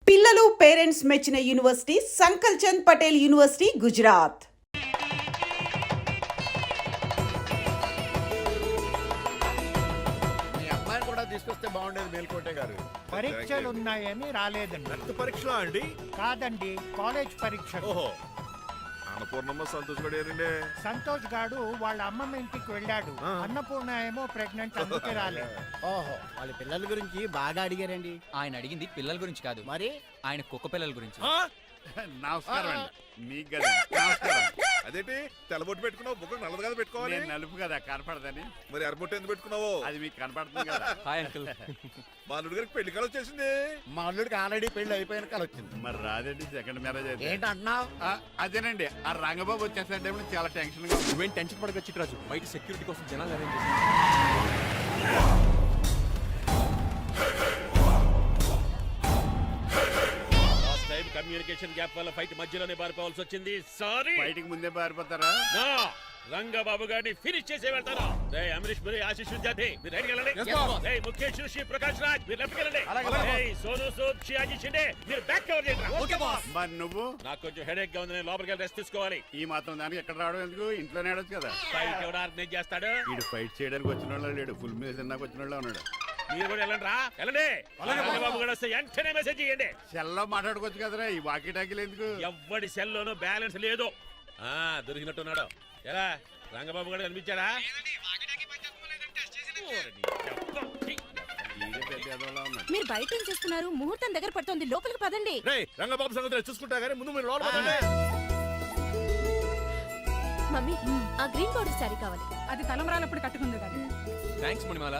పిల్లలు పేరెంట్స్ మెచ్చిన university సంకల్ Chand Patel university Gujarat. మీ అమ్మాయిని కూడా తీసుకొస్తే బాగుండేది మేల్కోటే గారు. పరీక్షలు ఉన్నాయని రాలేదండి. రక్త పరీక్షలా అండి? కాదండి, కాలేజ్ పరీక్ష. ఓహో, అన్నపూర్ణమ్మ సంతోష్ గడు ఏరండి? సంతోష్ గాడు వాళ్ళ అమ్మమ్మ ఇంటికి వెళ్ళాడు. అన్నపూర్ణ ఏమో ప్రెగ్నెంట్, అందుకే రాలేదు. ఓహో, వాళ్ళ పిల్లల గురించి బాగా అడిగారండి. ఆయన అడిగింది పిల్లల గురించి కాదు, మరి ఆయన కుక్క పిల్లల గురించి. నమస్కారం అండి. మీకు కదా నమస్కారం. అదేంటి తెల్లబొట్టు పెట్టుకున్నావు? బుక్క నల్లది కదా పెట్టుకోవాలి. నలుపు కదా కనపడదని. మరి ఎర్రబొట్టు ఎందుకు పెట్టుకున్నావు? అది మీకు కనపడుతుంది కదా. Hi uncle. మా అల్లుడి గారికి పెళ్లి కాలం వచ్చేసింది. మా అల్లుడికి ఆల్రెడీ పెళ్లి అయిపోయిన కాలం వచ్చింది. మరి రాదండి, సెకండ్ మ్యారేజ్ అయితే. ఏంటి అంటున్నావు? అదేనండి, ఆ రంగబాబు వచ్చేసరికి చాలా టెన్షన్ గా. నువ్వేం టెన్షన్ పడక చిట్రాజు, బయట సెక్యూరిటీ కోసం జనాలు అరేంజ్ కమ్యూనికేషన్ గ్యాప్ వల్ల ఫైట్ మధ్యలోనే పారిపోవాల్సి వచ్చింది. సారీ. బయటికి ముందే పారిపోతారా? రంగబాబు గారిని ఫినిష్ చేసి వెళ్తాను. అమరీష్ పురి, ఆశీష్ విద్యార్థి మీరు రైట్ వెళ్ళండి. ముఖేష్ శ్రీ ప్రకాష్ రాజ్ మీరు లెఫ్ట్ వెళ్ళండి. సోను సూద్ షియాజీ షిండే మీరు బ్యాక్ కవర్ చేయండి. మరి నువ్వు? నాకు కొంచెం హెడేక్ గా ఉంది, నేను లోపలికి వెళ్ళి రెస్ట్ తీసుకోవాలి. ఈ మాత్రం దానికి ఎక్కడ రావడం ఎందుకు? ఇంట్లోనే ఆడొచ్చు కదా. ఫైట్ ఎవడు ఆర్గనైజ్ చేస్తాడు? వీడు ఫైట్ చేయడానికి వచ్చిన వాళ్ళు లేడు, ఫుల్ మీద తిన్నాక వచ్చిన వాళ్ళు ఉన్నాడు. మీరు కూడా వెళ్ళండి రా, వెళ్ళండి. రంగబాబు గారు వస్తే వెంటనే మెసేజ్ చేయండి. సెల్లో మాట్లాడుకోవచ్చు కదరా, ఈ వాకీ టాకీలు ఎందుకు? ఎవ్వడి సెల్లోనూ బ్యాలెన్స్ లేదు. దొరికినట్టున్నాడు. ఎలా రంగబాబు గారు కనిపించారా? మీరు బయట ఏం చేస్తున్నారు? ముహూర్తం దగ్గర పడుతుంది, లోపలికి పదండి. రంగబాబు సంగతి చూసుకుంటా గానీ ముందు మీరు లోపల పదండి. మమ్మీ, ఆ గ్రీన్ బార్డర్ శారీ కావాలి. అది తలంబ్రాలప్పుడు కట్టుకుంది కదా. థ్యాంక్స్ మణిమాల.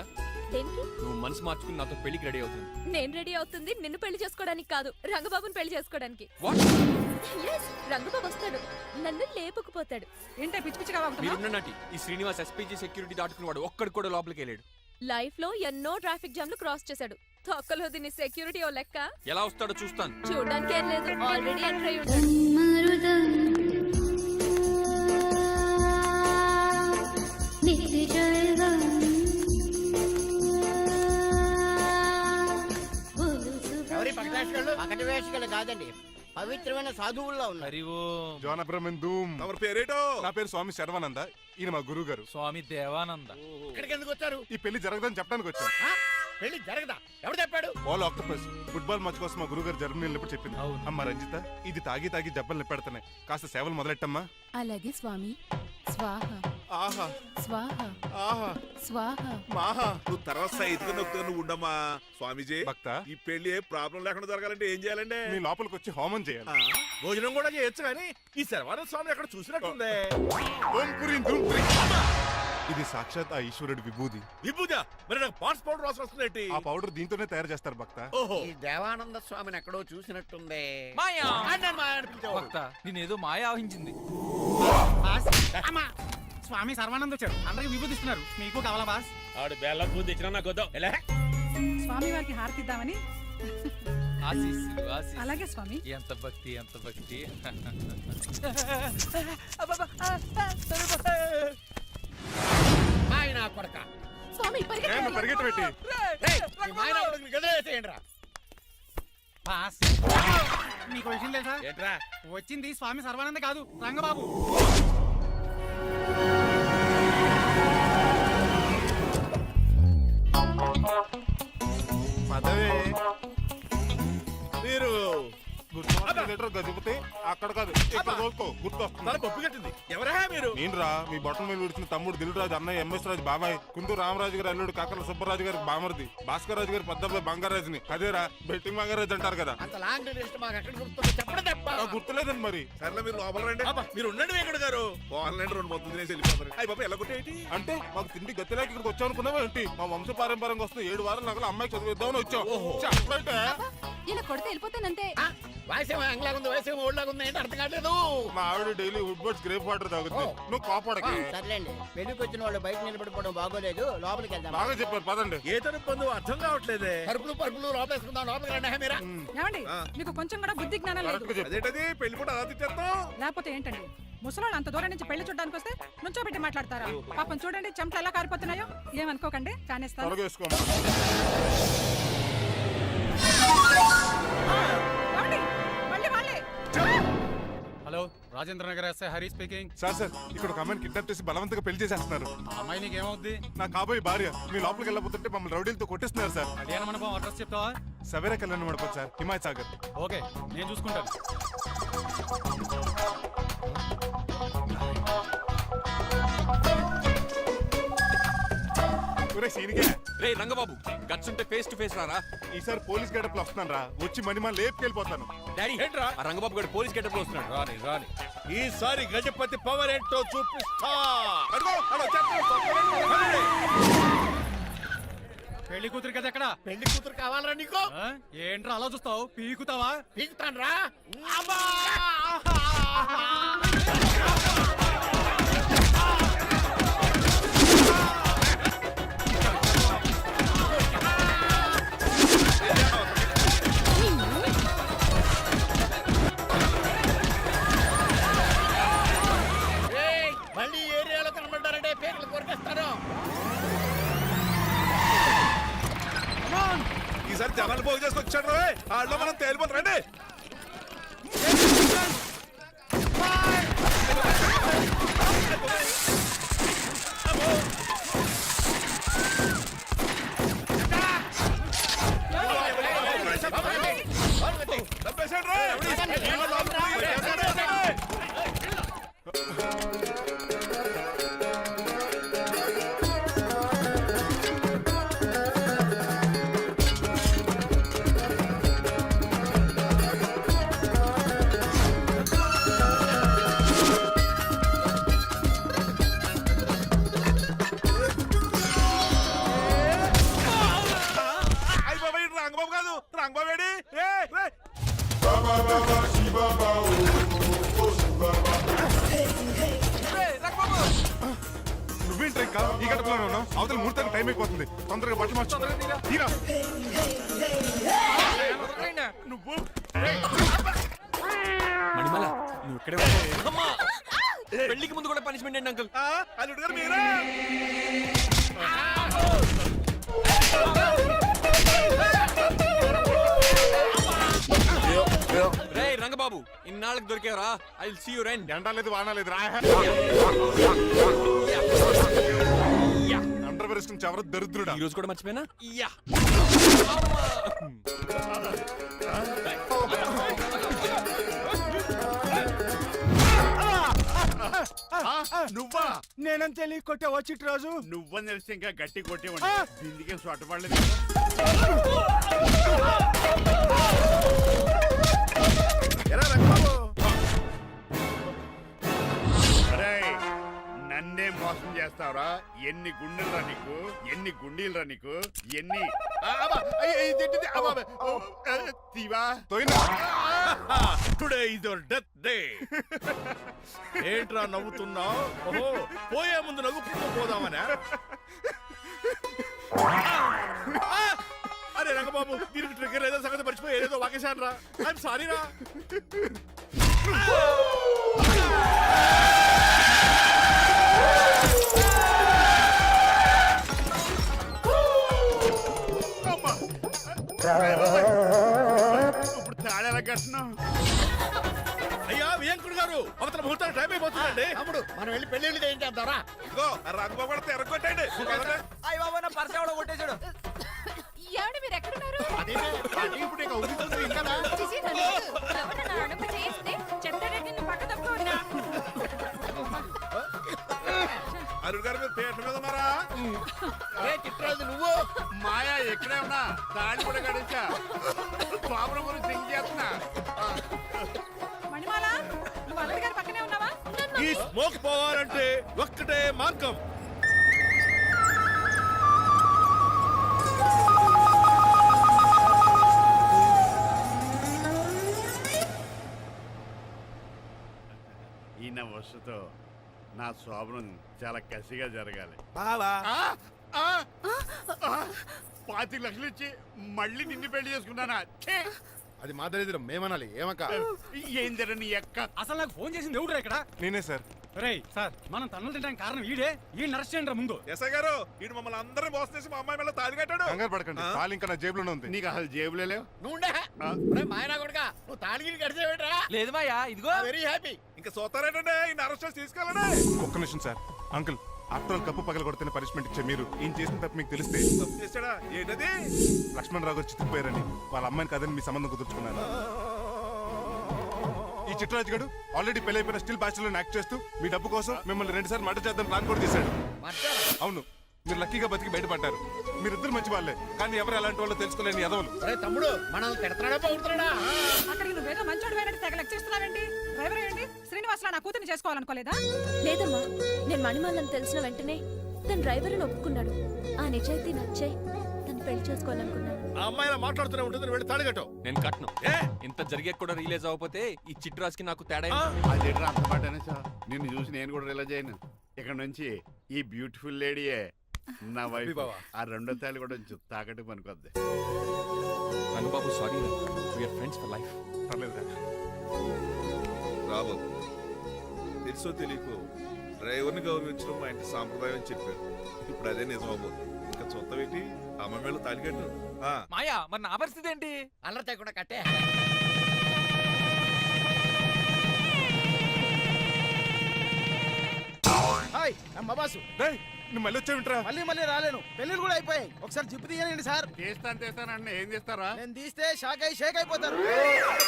దేనికి? నువ్వు మనసు మార్చుకుని నాతో పెళ్లికి రెడీ అవుతుంది. నేను రెడీ అవుతుంది నిన్ను పెళ్లి చేసుకోవడానికి కాదు, రంగబాబుని పెళ్లి చేసుకోవడానికి. Yes, రంగబాబు వస్తాడు, నన్ను లేపుకుపోతాడు. ఏంటే పిచ్చి పిచ్చిగా వాగుతున్నావ్? మీరున్నటి ఈ శ్రీనివాస్ ఎస్పీజీ సెక్యూరిటీ దాటుకుని వాడు ఒక్కడికి కూడా లోపలికి వెళ్ళాడు. లైఫ్ లో ఎన్నో ట్రాఫిక్ జామ్లు క్రాస్ చేశాడు. తొక్కలో దీన్ని సెక్యూరిటీ ఓ లెక్క. ఎలా వస్తాడో చూస్తాను. చూడడానికి ఏం లేదు, ఆల్రెడీ ఎంటర్ అయి ఉంటాడు. ఎవరి పకటి వేషగాళ్ళు కాదండి, పవిత్రమైన సాధువుల్లో ఉన్నారు. తమరి పేరేటో? నా పేరు స్వామి శర్వానంద. ఈయన మా గురువు గారు స్వామి దేవానంద. ఇక్కడికి ఎందుకు వచ్చారు? ఈ పెళ్లి జరగదని చెప్పడానికి వచ్చాం. పెళ్లి జరగదా? ఎవరు చెప్పాడు? వాళ్ళు ఆక్టోపస్ ఫుట్బాల్ మ్యాచ్ కోసం మా గురువు గారు జర్మనీ వెళ్ళినప్పుడు చెప్పింది. అమ్మ రంజిత, ఇది తాగి తాగి దెబ్బలు నిప్పెడుతున్నాయి, కాస్త సేవలు మొదలెట్టమ్మా. అలాగే స్వామి. స్వాహ ఆహా స్వాహ ఆహా స్వాహ. మాహా, నువ్వు తర్వాత సైతుగా నొక్కుగా నువ్వు ఉండమ్మా. స్వామీజీ, భక్త, ఈ పెళ్లి ఏ ప్రాబ్లం లేకుండా జరగాలంటే ఏం చేయాలండి? మీ లోపలికి వచ్చి హోమం చేయాలి. భోజనం కూడా చేయొచ్చు కానీ ఈ శర్వానంద స్వామి ఎక్కడ చూసినట్టుంది. ఓం పురీం ధూమ్ పురీం. ఇది సాక్షాత్ ఆ ఈశ్వరుడి విభూది. విభూజ, మరి నాకు పాన్స్ పౌడర్ వాసన వస్తుంది. ఆ పౌడర్ దీంతోనే తయారు చేస్తారు భక్త. ఓహో, ఈ దేవానంద స్వామిని ఎక్కడో చూసినట్టుంది. మాయా మాయా అని పిలిచేవాడు. భక్త, నేనేదో మాయా ఆవహించింది. స్వామి సర్వానంద్ వచ్చాడు, అందరికి విభూతిస్తున్నారు. మీకు కావాలా బాస్? ఆడు బెల్లం పూజ ఇచ్చినా నాకు వద్దాం. స్వామి వారికి హారతిద్దామని. ఆశీస్సులు, ఆశీస్సులు. అలాగే స్వామి. ఎంత భక్తి, ఎంత భక్తి. మాయన కొడక. స్వామి పరిగెట్టు పెట్టి మాయన కొడుకుని గదిలేసేయండి రా. బాస్, మీకు విషయం తెలుసా? ఏంట్రా? వచ్చింది స్వామి సర్వానంద కాదు, రంగబాబు. పదవే మీరు గదిపితే అక్కడ కాదు, ఇక్కడ గుర్తొస్తుంది. పప్పు కట్టింది. ఎవరా మీరు? నేను రా, మీ బొట్టల మీద విడిచిన తమ్ముడు దిల్ రాజు, అన్నయ్య ఎంఎస్ రాజు బాబాయ్, కుందూరు రామరాజు గారి అల్లుడు కాకల సుబ్బరాజు గారి బామర్ది, భాస్కర్ రాజు గారి పెద్దబ్బాయి బంగారాజుని. అదేరా బెట్టింగ్ బంగారాజు అంటారు కదా. అంత లాంగ్ లిస్ట్ మాకు ఎక్కడ గుర్తుంది? చెప్పడం తప్ప. గుర్తులేదండి మరి. సర్లే మీరు లోపల రండి. మీరు ఉండండి వెంకట గారు. ఆన్లైన్ 2 మొత్తం తినేసి వెళ్ళిపోతారు. అయ్యి బాబా, ఎలా కొట్టేటి అంటే మాకు తిండి గతిలేక ఇక్కడికి వచ్చాం అనుకున్నావా ఏంటి? మా వంశ పారంపర్యంగా వస్తున్న 7 వారాలు నగలు అమ్మాయికి చదివిద్దామని వచ్చాం. చెప్పంటే ఇలా కొడితే వెళ్ళిపోతానంతే. వయసేమో ఎంగ్లాగా ఉంది, వయసేమో ఓల్డ్లాగా ఉంది, ఏంటి అర్థం కావట్లేదు. మా ఆవిడ daily Woodward's gripe water తాగుతుంది, నువ్వు కాపాడకి. సర్లేండి, పెళ్లికి వచ్చిన వాళ్ళు బయట నిలబడిపోవడం బాగోలేదు, లోపలికి వెళ్దాం. బాగా చెప్పారు, పదండి. ఏ తరపు అర్థం కావట్లేదే. పరుపులు పరుపులు లోపలేసుకుందాం. లోపలికి రండి. మీరా ఏమండి, మీకు కొంచెం కూడా బుద్ధి జ్ఞానం లేదు. అదేంటది పెళ్లి కూడా అలా తిట్టేస్తాం? లేకపోతే ఏంటండి, ముసలాళ్ళు అంత దూరం నుంచి పెళ్లి చూడడానికి వస్తే నుంచోబెట్టి మాట్లాడతారా? పాపం చూడండి చెమటలు ఎలా కారిపోతున్నాయో. ఏమనుకోకండి, కానేస్తాను. Rajendra Nagar SI Hari speaking. Sir sir ఇక్కడ ఒక అమ్మాయిని కిడ్నాప్ చేసి బలవంతంగా పెళ్లి చేసేస్తున్నారు. ఆ అమ్మాయి నీకేమవుద్ది? నా కాబోయే భార్య. మీ లోపలికి వెళ్ళబోతుంటే మమ్మల్ని రౌడీలతో కొట్టిస్తున్నారు సార్. కళ్యాణ మండపం అడ్రస్ చెప్తావా? సవేరా కళ్యాణ మండపం సార్, హిమాయత్ సాగర్. ఓకే, నేను చూసుకుంటాను. ఒరే సీనికే, రే రంగబాబు, గట్స్ ఉంటే ఫేస్ టు ఫేస్ రారా. ఈసారి పోలీస్ గెటప్ లో వస్తున్నాను రా. వచ్చి మణిమా లేపుకెళ్ళిపోతాను. డాడీ ఏంట్రా ఆ రంగబాబు గారు పోలీస్ గెటప్ లో వస్తున్నాడు. రాని రాని ఈసారి గజపతి పవర్ ఏంటో చూపిస్తా. అడుగో, అలా చెప్పు. పెళ్లి కూతురు కదా ఎక్కడ? పెళ్లి కూతురు కావాలరా నీకు? ఆ? ఏంట్రా అలా చూస్తావు? పీకుతావా? పీకుతాను రా. మళ్ళీ ఏరియాలో కనబడ్డారంటే పేర్లు కొరికేస్తారు. ఈసారి జనాలు పోగు చేసుకొచ్చాడు రోయ్. ఆడలో మనం తేలిపోతాం రండి. చంపేశాడు రోయ్. రంగబాబు కాదు, రంగబాబు ఏడి? నువ్వేంటి ఇంకా ఈ గడపలోనే ఉన్నావు? అవతల ముహూర్తానికి టైం అయిపోతుంది. తొందరగా బట్టలు మార్చు. తీరా. నువ్వు మణిమల, నువ్వు ఇక్కడే అమ్మా. పెళ్లికి ముందు కూడా పనిష్మెంట్ ఏంటి అంకుల్? అల్లుడు గారు మీరా? రే రంగబాబు, ఇన్నాళ్ళకి దొరికేవరా? I will see you then. ఎండాలేదు వానాలేదు రా. అండర్ వేసుకుని చెవర దరిద్రుడా. ఈ రోజు కూడా మర్చిపోయినా? యా. నువ్వా? నేనని తెలియ కొట్టే వచ్చి రోజు నువ్వని తెలిసి ఇంకా గట్టి కొట్టేవాడి. దీనికి సొట్టపడలేదు. ఎరా రంగబాబు, అరేయ్, నన్నే మోసం చేస్తావురా? ఎన్ని గుండెలరా నీకు? ఎన్ని గుండీలరా నీకు? ఎన్ని తీవా? Today is your death day. ఏంట్రా నవ్వుతున్నావు? ఓహో, పోయే ముందు నవ్వుకుంటూ పోదామనా? అరే రంగబాబు, దీనికి ట్రిగ్గర్ ఏదో సంగతి మర్చిపోయి ఏదో వాకేశాను రా. ఐఎమ్ సారీ రా. ఇప్పుడు తాళేలా కట్టినావు? అయ్యా వియంకుడు గారు, అవతల ముహూర్తానికి టైం అయిపోతుందండి. తమ్ముడు, మనం వెళ్ళి పెళ్లి చేయించేద్దారా? ఇదిగో ఆ రంగబాబు కూడా తెరగొట్టండి. ఏమండి మీరు ఎక్కడున్నారు? ఇప్పుడు ఇక ఉద్యోగం ఇంకా చిచి, నన్ను ఎవరన్నా అడుగు చేయిస్తే చెప్తాడంటే నువ్వు పక్క తప్పుకోండా. అల్లుడు గారు మీరు పీట మీద ఉన్నారా? చిట్రాజు నువ్వు మాయా ఎక్కడే ఉన్నా తాళి కూడా గడిచా. ప్రాబ్లం గురించి థింక్ చేస్తున్నా. మణిమాల, నువ్వు అల్లుడి గారి పక్కనే ఉన్నావా? ఈ స్మోక్ పోవాలంటే ఒక్కటే మార్గం. ఈయన వస్తుతో నా శోభనం చాలా కసిగా జరగాలి. బావా, 25 లక్షలు ఇచ్చి మళ్ళీ నిన్ను పెళ్లి చేసుకున్నానా? ఛే! అది మా దరిద్రం, మేమనాలి. ఏమక్క? ఏం జర నీ ఎక్క? అసలు నాకు ఫోన్ చేసింది ఎవడురా ఇక్కడ? నేనే సార్. రేయ్ సార్, మనం తన్నులు తినడానికి కారణం ఈడే. ఈ అరెస్ట్ చేయండి ముందు. ఎస్ఐ గారు, వీడు మమ్మల్ని అందరినీ మోసం చేసి మా అమ్మాయి మీద తాళి కట్టాడు. కంగారు పడకండి, తాళి ఇంకా నా జేబులోనే ఉంది. నీకు అసలు జేబులే లేవు. నువ్వు మాయనా కొడుకా, నువ్వు తాళగిరి గడిచేవేట్రా? లేదు మాయా, ఇదిగో. Very happy. ఇంకా సోతారేటండి ఈయన అరెస్ట్ చేసి తీసుకెళ్ళండి. ఒక్క నిమిషం sir. Uncle, after all cup పగల కొడితేనే పనిష్మెంట్ ఇచ్చే మీరు ఈయన చేసిన తప్పు మీకు తెలిస్తే తప్పు చేశాడా ఏంటది? లక్ష్మణరావు గారు చితికిపోయారని వాళ్ళ అమ్మాయిని కదని మీ సంబంధం కుదుర్చుకున్నాను. ఈ చిట్టరాజు గారు ఆల్రెడీ పెళ్ళైపోయిన స్టిల్ బ్యాచులర్ యాక్ట్ చేస్తూ మీ డబ్బు కోసం మిమ్మల్ని 2 సార్లు మర్డర్ చేద్దాం ప్లాన్ కూడా చేశాడు. అవును, మీరు లక్కీగా బతికి బయటపడ్డారు. మీరిద్దరు మంచి వాళ్ళే, కానీ ఎవరు ఎలాంటి వాళ్ళు తెలుసుకోలేని ఎదవలు. అరే తమ్ముడు మనల్ని తిడతాడా పౌరుతాడా? అక్కడికి నువ్వేదో మంచోడు అయినట్టు తెగ లెక్చేస్తున్నావేంటి? డ్రైవర్ ఏంటి? శ్రీనివాసలా నా కూతుర్ని చేసుకోవాలనుకోలేదా? లేదమ్మా, నేను మణిమాలని తెలిసిన వెంటనే తన డ్రైవర్ అని ఒప్పుకున్నాడు. ఆ నిజాయితీ నచ్చే తను పెళ్లి చేసుకోవాలనుకున్నాను. ఆ అమ్మాయి మాట్లాడుతూనే ఉంటుంది, వెళ్ళి తాడిగట్టు. నేను కట్ను. ఇంత జరిగే కూడా రిలీజ్ అవ్వకపోతే ఈ చిట్రాజ్కి నాకు తేడా అదేంట్రా అంత మాట అనేసా? నిన్ను చూసి నేను కూడా రిలైజ్ అయ్యాను. ఇక్కడ నుంచి ఈ బ్యూటిఫుల్ లేడీయే నా వైఫ్. ఆ రెండో తాళి కూడా తాకట్టు పనికొద్ది. Rangababu sorry, we are friends for life. పర్లేదురా. రాబాబు, తెలుసో తెలియకో డ్రైవర్ని గౌరవించడం మా ఇంటి సాంప్రదాయం అని చెప్పారు. ఇప్పుడు అదే నిజం అవ్వబోతుంది. ఇంకా చూద్దాం ఏంటి, అమ్మ మీద తాలిగట్టు. మాయా, మరి నా పరిస్థితి ఏంటి? అల్లరితే కూడా కట్టే. హాయ్ బాబాసు. డేయ్, నువ్వు మళ్ళీ వచ్చావింట్రా? మళ్ళీ రాలేను. పెళ్ళిళ్ళు కూడా అయిపోయాయి. ఒకసారి జిప్పు తీయనండి సార్. తీస్తానంటే ఏం చేస్తారా? నేను తీస్తే షేక్ అయిపోతారు.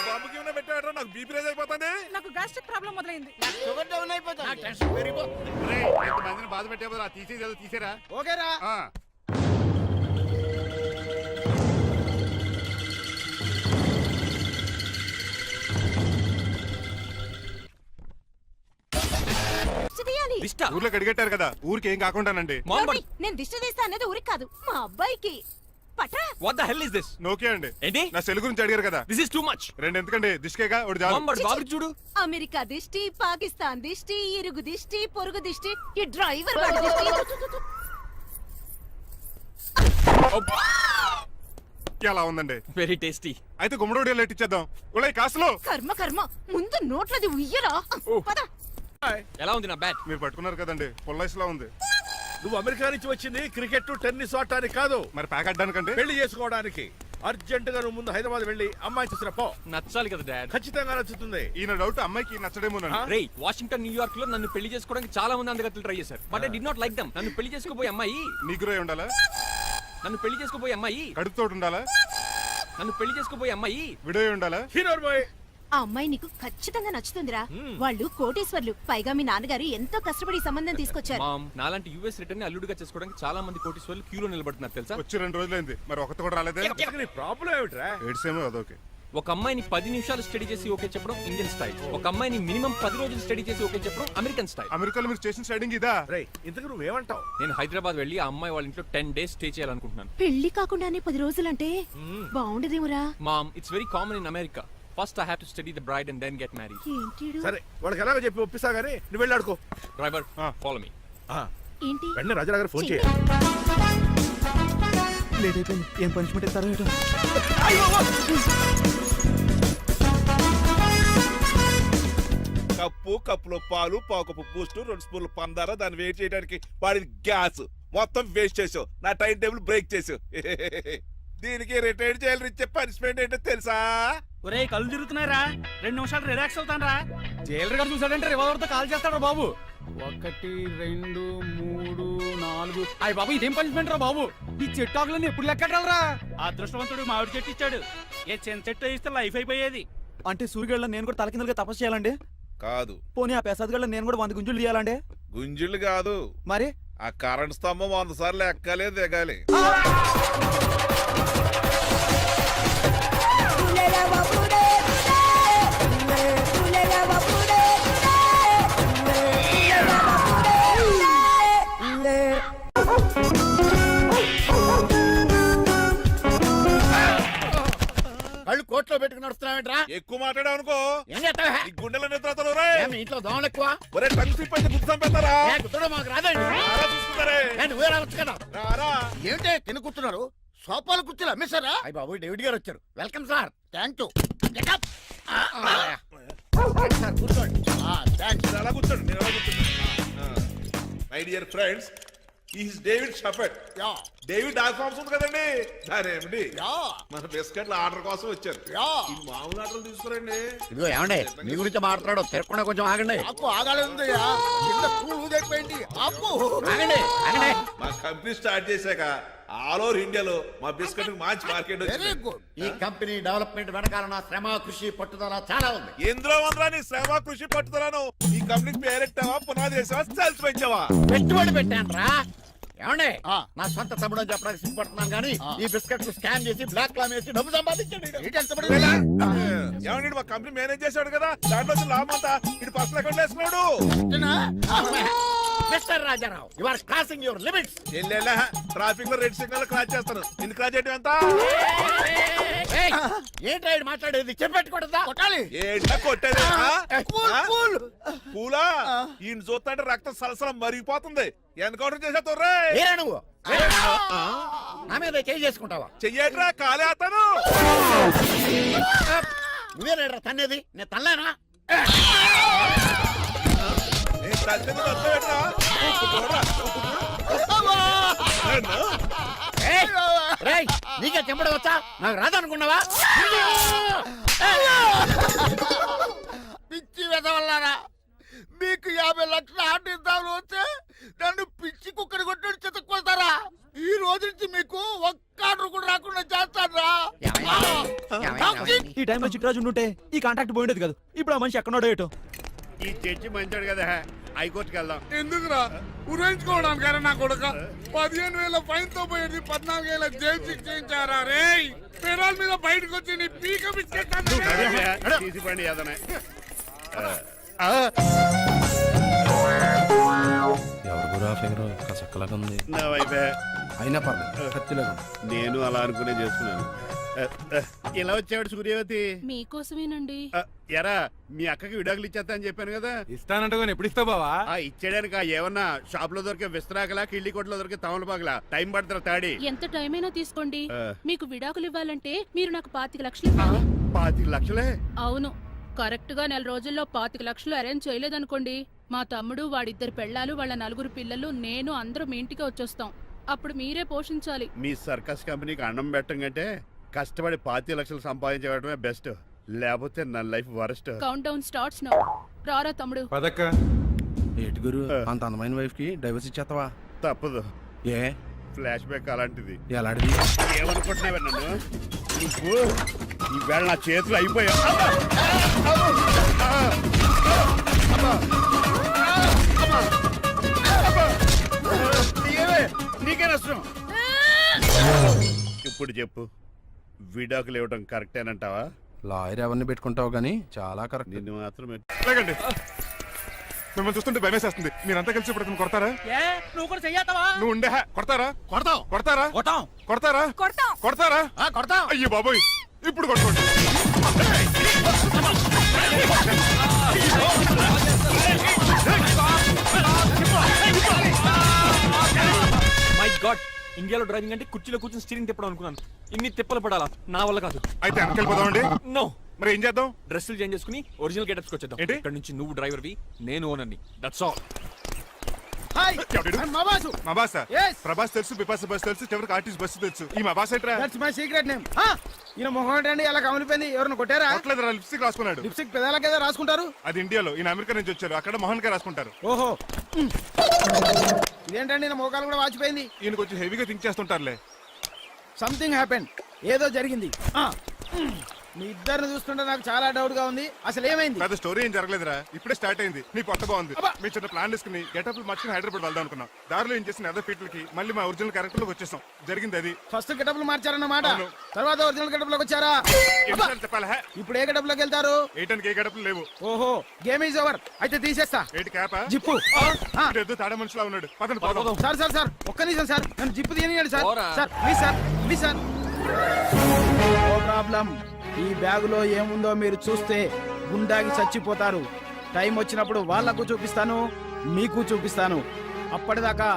బాబుకి ఏమైనా పెట్టాడరా? నాకు బీపీ రేజ్ అయిపోతుంది. నాకు గ్యాస్ట్రిక్ ప్రాబ్లం మొదలైంది. షుగర్ డౌన్ అయిపోతుంది. నాకు టెన్షన్ పెరిగిపోతుంది. మందిని బాధ పెట్టే బదులు తీసేది తీసేరా. ఓకేరా. దిష్ట? ఊర్లో కడిగట్టారు కదా, ఊరికి ఏం కాకుండానండి. నేను దిష్టి తీస్తా అనేది ఊరికి కాదు, మా అబ్బాయికి. పట్రా. What the hell is this? నోకే అండి. ఏంటి? నా సెల్ గురించి అడిగారు కదా. This is too much. 2 ఎందుకండి? దిష్కేగా ఒకటి చాలు. బాబు చూడు. అమెరికా దిష్టి, పాకిస్తాన్ దిష్టి, ఇరుగు దిష్టి, పొరుగు దిష్టి, ఈ డ్రైవర్ వాడి దిష్టి. ఎలా ఉందండి? Very tasty. అయితే గుమ్మడి లైట్ ఇచ్చేద్దాం. ఉలై కాసులో. కర్మ ముందు నోట్లది ఉయ్యరా. పద. ఎలా ఉంది నా బ్యాట్? మీరు పట్టుకున్నారు కదండి, పొల్లైస్ లా ఉంది. నువ్వు అమెరికా నుంచి వచ్చింది క్రికెట్ టెన్నిస్ ఆడటానికి కాదు, మరి ప్యాక్ అడ్డానికంటే. పెళ్లి చేసుకోవడానికి. అర్జెంట్ గా నువ్వు ముందు హైదరాబాద్ వెళ్ళి అమ్మాయి చూసిన పో. నచ్చాలి కదా డాడ్. ఖచ్చితంగా నచ్చుతుంది. ఈయన డౌట్ అమ్మాయికి నచ్చడేమోనండి. రే, వాషింగ్టన్, న్యూయార్క్ లో నన్ను పెళ్లి చేసుకోవడానికి చాలా మంది అందగత్తలు ట్రై చేశారు. But I did not like them. నన్ను పెళ్లి చేసుకోబోయే అమ్మాయి నీకురై ఉండాలా? నన్ను పెళ్లి చేసుకోబోయే అమ్మాయి కడుపుతోటి ఉండాలా? నన్ను పెళ్లి చేసుకోబోయే అమ్మాయి విడోయి ఉండాలా? Hero boy. ఆ అమ్మాయి నీకు ఖచ్చితంగా నచ్చుతుందిరా. వాళ్ళు కోటేశ్వర్లు, పైగా మీ నాన్నగారు ఎంతో కష్టపడి ఈ సంబంధం తీసుకొచ్చారు. మామ్, నాలాంటి యుఎస్ రిటర్న్ ని అల్లుడిగా చేసుకోవడానికి చాలా మంది కోటీశ్వర్లు క్యూలో నిలబడుతున్నారు తెలుసా? వచ్చి 2 రోజులైంది, మరి ఒకటి కూడా రాలేదే. నీ ప్రాబ్లం ఏమిట్రా? ఏడ్సేమో అదొకే. ఒక అమ్మాయిని 10 నిమిషాలు స్టడీ చేసి ఓకే చెప్పడం ఇండియన్ స్టైల్. ఒక అమ్మాయిని మినిమం 10 రోజులు స్టడీ చేసి ఓకే చెప్పడం అమెరికన్ స్టైల్. అమెరికాలో మీరు చేసిన స్టైడింగ్ ఇదా? రేయ్, ఇంతకు నువ్వేమంటావు? నేను హైదరాబాద్ వెళ్ళి ఆ అమ్మాయి వాళ్ళ ఇంట్లో 10 days స్టే చేయాలనుకుంటున్నాను. పెళ్లి కాకుండానే 10 రోజులంటే బాగుండదేమురా. Mom, it's very common in America. First I have to study the bride and then get married. ఏంటి సరే, వాళ్ళకి ఎలాగో చెప్పి ఒప్పిస్తా గానీ నువ్వు వెళ్ళి ఆడుకో. Driver, follow me. ఏంటి? వెంటనే రాజా గారు ఫోన్ చేయి. లేట్ అయిపోయింది. ఏం పనిష్మెంట్ ఇస్తారో ఏంటో. కప్పులో పాలు, పావుకప్పు బూస్ట్, 2 స్పూన్లు పందార, దాన్ని వేట్ చేయడానికి వాడిన గ్యాస్ మొత్తం వేస్ట్ చేసావు. నా టైం టేబుల్ బ్రేక్ చేసావు. దీనికి రిటైర్ చేయాలని ఇచ్చే పనిష్మెంట్ ఏంటో తెలుసా? ఒరే కళ్ళు తిరుగుతున్నారా? 2 నిమిషాలు రిలాక్స్ అవుతాను రా. జైలర్ గారు చూసాడంటే రివాల్వర్ తో కాల్ చేస్తాడు బాబు. 1 2 3 4. అయ్య బాబు, ఇదేం పనిష్మెంట్ రా బాబు? ఈ చెట్టు ఆకులన్నీ ఎప్పుడు లెక్కడరా? అదృష్టవంతుడు మామిడి చెట్టు ఇచ్చాడు. ఏ చిన్న చెట్టు ఇస్తే లైఫ్ అయిపోయేది. అంటే సూర్యుగళ్ళ నేను కూడా తలకిందులుగా తపస్సు చేయాలండి? కాదు. పోనీ ఆ పెసాద్ నేను కూడా 100 గుంజులు తీయాలండి? గుంజులు కాదు, మరి ఆ కరెంట్ స్తంభం 100 సార్లు ఎక్కాలి, దిగాలి. కళ్ళు కోట్లో పెట్టుకుని నడుస్తున్నావేంట్రా? ఎక్కువ మాట్లాడావు అనుకో ఏం చేస్తావా? ఈ గుండెల నిద్రతలు మీ ఇంట్లో దోమలు ఎక్కువ? ఒరే టంగ్ స్లిప్ అయితే గుర్తు చంపేస్తారా? కుట్టడం మాకు రాదండి. చూస్తున్నారే. నువ్వే రావచ్చు కదా. రారా. ఏమిటే తిని కూర్చున్నారు? సోఫాలు కూర్చొని అమ్మేశారా? అయ్య బాబు, డేవిడ్ గారు వచ్చారు. Welcome sir. Thank you. Sir కూర్చోండి. థ్యాంక్స్. నేను అలా కూర్చోండి, నేను అలా కూర్చోండి. My dear friends, is David షఫెట్. యా డేవిడ్ డాగ్ ఫార్మ్స్ ఉంది కదండి, దానేమిటి యా మన బిస్కెట్ల ఆర్డర్ కోసం వచ్చారు. యా ఈ మామూలు ఆర్డర్లు తీసుకురండి. ఇదిగో ఏమండి మీ గురించి మాట్లాడు, తిరగకుండా కొంచెం ఆగండి. ఆపు ఆగాలందయ్యా, కింద కూల్ ఊదైపోయింది. ఆపు ఆగండి ఆగండి. మా కంపెనీ స్టార్ట్ చేశాక ఆల్ ఓవర్ ఇండియాలో మా బిస్కెట్ మంచి మార్కెట్ వెరీ వచ్చింది. గుడ్. ఈ కంపెనీ డెవలప్మెంట్ వెనకాల నా శ్రమ కృషి పట్టుదల చాలా ఉంది. ఎందులో ఉందిరా నీ శ్రమ కృషి పట్టుదలను? ఈ కంపెనీకి పేరెట్టావా, పునాది వేసావా, సేల్స్ పెంచావా? పెట్టుబడి పెట్టాను రా. ఏమండి నా సొంత తమ్ముడు అని చెప్పడానికి సిగ్గుపడుతున్నాను కానీ ఈ బిస్కెట్ స్కామ్ చేసి బ్లాక్ లా వేసి డబ్బు సంపాదించండి. ఏమండి మా కంపెనీ మేనేజ్ చేశాడు కదా, దాంట్లో వచ్చిన లాభం అంతా ఇటు పర్సనల్ అకౌంట్ వేసుకున్నాడు. Mister Rajarao you are crossing your limits. Traffic లో రెడ్ సిగ్నల్ క్రాస్ చేస్తాను. ఎందుకు క్రాస్ చేయడం ఎంత? ఏంటి ఆయన మాట్లాడేది? చెప్పెట్టుకూడదా? కొట్టాలి. ఏంటా కొట్టేది? కూల్. పూలా ఈయన చూస్తుంటే రక్తం సలసలం మరిగిపోతుంది. ఎన్కౌంటర్ చేసేతో రే ఏరా నువ్వు నా మీద చేయి చేసుకుంటావా? చెయ్యట్రా కాలే అతను. నువ్వేనా తన్నేది? నేను తనలేనా? నేను తల్లిని వదిలేట్రా. రేయ్ నీకే చెంపడం వచ్చా? నాకు రాదనుకున్నావా? పిచ్చి వెదవల్లారా, మీకు 50 లక్షల ఆట ఇద్దామని వస్తే నన్ను పిచ్చి కుక్కడి కొట్టి చెతక్కొస్తారా? ఈ రోజు నుంచి మీకు ఒక్క ఆర్డర్ కూడా రాకుండా చేస్తారా? ఈ టైంలో చిట్రాజు ఉంటే ఈ కాంటాక్ట్ పోయిండేది కదా. ఇప్పుడు ఆ మనిషి ఎక్కడో ఏటో. ఈ చర్చి మంచోడు కదా, హైకోర్టుకి వెళ్దాం. ఎందుకురా ఉరేంచుకోవడానికి నా కొడుక 15,000 ఫైన్ తో పోయేది 14,000 జైలు శిక్ష చేయించారా? రే పెరాల మీద బయటకు వచ్చి నీ పీక బిస్కెట్ తీసిపండి ఏదనే. నా వైపే అయినా పర్లేదు, కత్తిలాగా నేను అలా అనుకునే చేసుకున్నాను. ఇలా వచ్చాడు సూర్యవతి. మీకోసమేనండి. ఎరా మీ అక్కకి విడాకులు ఇచ్చేస్తా అని చెప్పాను కదా. ఇస్తానంటే ఎప్పుడు ఇస్తావు బావా? ఇచ్చేయడానికి ఏమన్నా షాప్ లో దొరికే విస్తరాకలా, కిళ్ళి కొట్లో దొరికే తమలపాకలా టైం పడుతున్నా తాడి. ఎంత టైం అయినా తీసుకోండి. మీకు విడాకులు ఇవ్వాలంటే మీరు నాకు 25 లక్షలు ఇవ్వాలి. 25 లక్షలే? అవును, కరెక్ట్ గా 4 రోజుల్లో 25 లక్షలు అరేంజ్ చేయలేదనుకోండి, మా తమ్ముడు, వాడిద్దరు పెళ్ళాలు, వాళ్ళ 4 పిల్లలు, నేను అందరూ మీ ఇంటికి వచ్చేస్తాం. అప్పుడు మీరే పోషించాలి. మీ సర్కస్ కంపెనీకి అన్నం పెట్టం కంటే కష్టపడి 25 లక్షలు సంపాదించడమే బెస్ట్. లేకపోతే నా life worst. Count down starts now. రారా తమ్ముడు. పదక్క ఏటి గురు, అంత అందమైన వైఫ్ కి డైవర్స్ ఇచ్చేస్తావా? తప్పదు. ఏ ఫ్లాష్ బ్యాక్ అలాంటిది. ఎలాంటిది? ఏమనుకుంటున్నావా నన్ను? నువ్వు ఈవేళ నా చేతులు అయిపోయా. నీకే నష్టం. ఇప్పుడు చెప్పు, విడాకులు ఇవ్వడం కరెక్టేనంటావా? లాయర్ ఎవరిని పెట్టుకుంటావు గానీ చాలా కరెక్ట్. నిన్ను మాత్రం లేకండి, మిమ్మల్ని చూస్తుంటే భయమేసేస్తుంది. మీరంతా కలిసి ఇప్పుడు అతను కొడతారా? నువ్వు కూడా చెయ్యతావా? నువ్వు ఉండే కొడతారా? కొడతాం కొడతారా? కొట్టాం. కొడతారా? కొడతారా? కొడతాం. అయ్యో బాబోయ్, ఇప్పుడు కొట్టుకోండి. మై గాడ్, ఇండియాలో డ్రైవింగ్ అంటే కుర్చీలో కూర్చొని స్టీరింగ్ తిప్పడం అనుకున్నాను. ఇన్ని తిప్పలు పడాలా? నా వల్ల కాదు. అయితే వెనకెళ్ళిపోదామండి. నో, మరి ఏం చేద్దాం? డ్రెస్సులు చేంజ్ చేసుకుని ఒరిజినల్ గెటప్స్ వచ్చేద్దాం. ఏంటి? ఇక్కడ నుంచి నువ్వు డ్రైవర్వి, నేను ఓనర్ని. That's all. హాయ్ ఎవడు? మా బాసు. మా బాస Yes. ప్రభాస్ తెలుసు, బిపాస బస్ తెలుసు, చివరికి ఆర్టిస్ట్ బస్సు తెలుసు. ఈ మా బాస్ ఏంట్రా? That's my secret name. ఈయన మొహం ఏంటండి అలా కమిలిపోయింది? ఎవరిని కొట్టారా? కొట్టలేదురా, లిప్స్టిక్ రాసుకున్నాడు. లిప్స్టిక్ పెదాలకి ఏదో రాసుకుంటారు. అది ఇండియాలో, ఈయన అమెరికా నుంచి వచ్చారు. అక్కడ మోహన్ గారు రాసుకుంటారు. ఓహో, ఇదేంటండి నా మోకాలు కూడా వాచిపోయింది. ఈయన కొంచెం హెవీగా థింక్ చేస్తుంటారులే. సంథింగ్ హ్యాపెన్, ఏదో జరిగింది. మీ ఇద్దరిని చూస్తుంటే నాకు చాలా డౌట్ గా ఉంది. అసలు ఏమైంది? పెద్ద స్టోరీ ఏం జరగలేదురా, ఇప్పుడే స్టార్ట్ అయింది. నీ కొత్త బాగుంది. అబ్బా. మీ చిన్న ప్లాన్ తీసుకుని గెటప్ మార్చుకుని హైదరాబాద్ వెళ్దాం అనుకున్నాం. దారిలో ఏం చేసిన అదర్ ఫీట్లకి మళ్ళీ మా ఒరిజినల్ క్యారెక్టర్ లోకి వచ్చేసాం. జరిగింది అది. ఫస్ట్ గెటప్లు మార్చారన్నమాట, అవును. తర్వాత ఒరిజినల్ గెటప్ లోకి వచ్చారా? ఎన్నిసార్లు చెప్పాలా? ఇప్పుడు ఏ గెటప్ లోకి వెళ్తారు? ఏటానికి ఏ గెటప్లు లేవు. ఓహో, గేమ్ ఈజ్ ఓవర్. అయితే తీసేస్తా. ఏటి క్యాపా? జిప్పు. ఏదో తాడా మనుషులా ఉన్నాడు. పదండి పోదాం. సార్ సార్ సార్, ఒక్క నిమిషం సార్, నన్ను జిప్పు తీయనియండి సార్. పోరా. Sir please sir, please sir. No problem. ఈ బ్యాగులో ఏముందో మీరు చూస్తే గుండాకి చచ్చిపోతారు. టైం వచ్చినప్పుడు వాళ్ళకు చూపిస్తాను, మీకు చూపిస్తాను. అప్పటిదాకా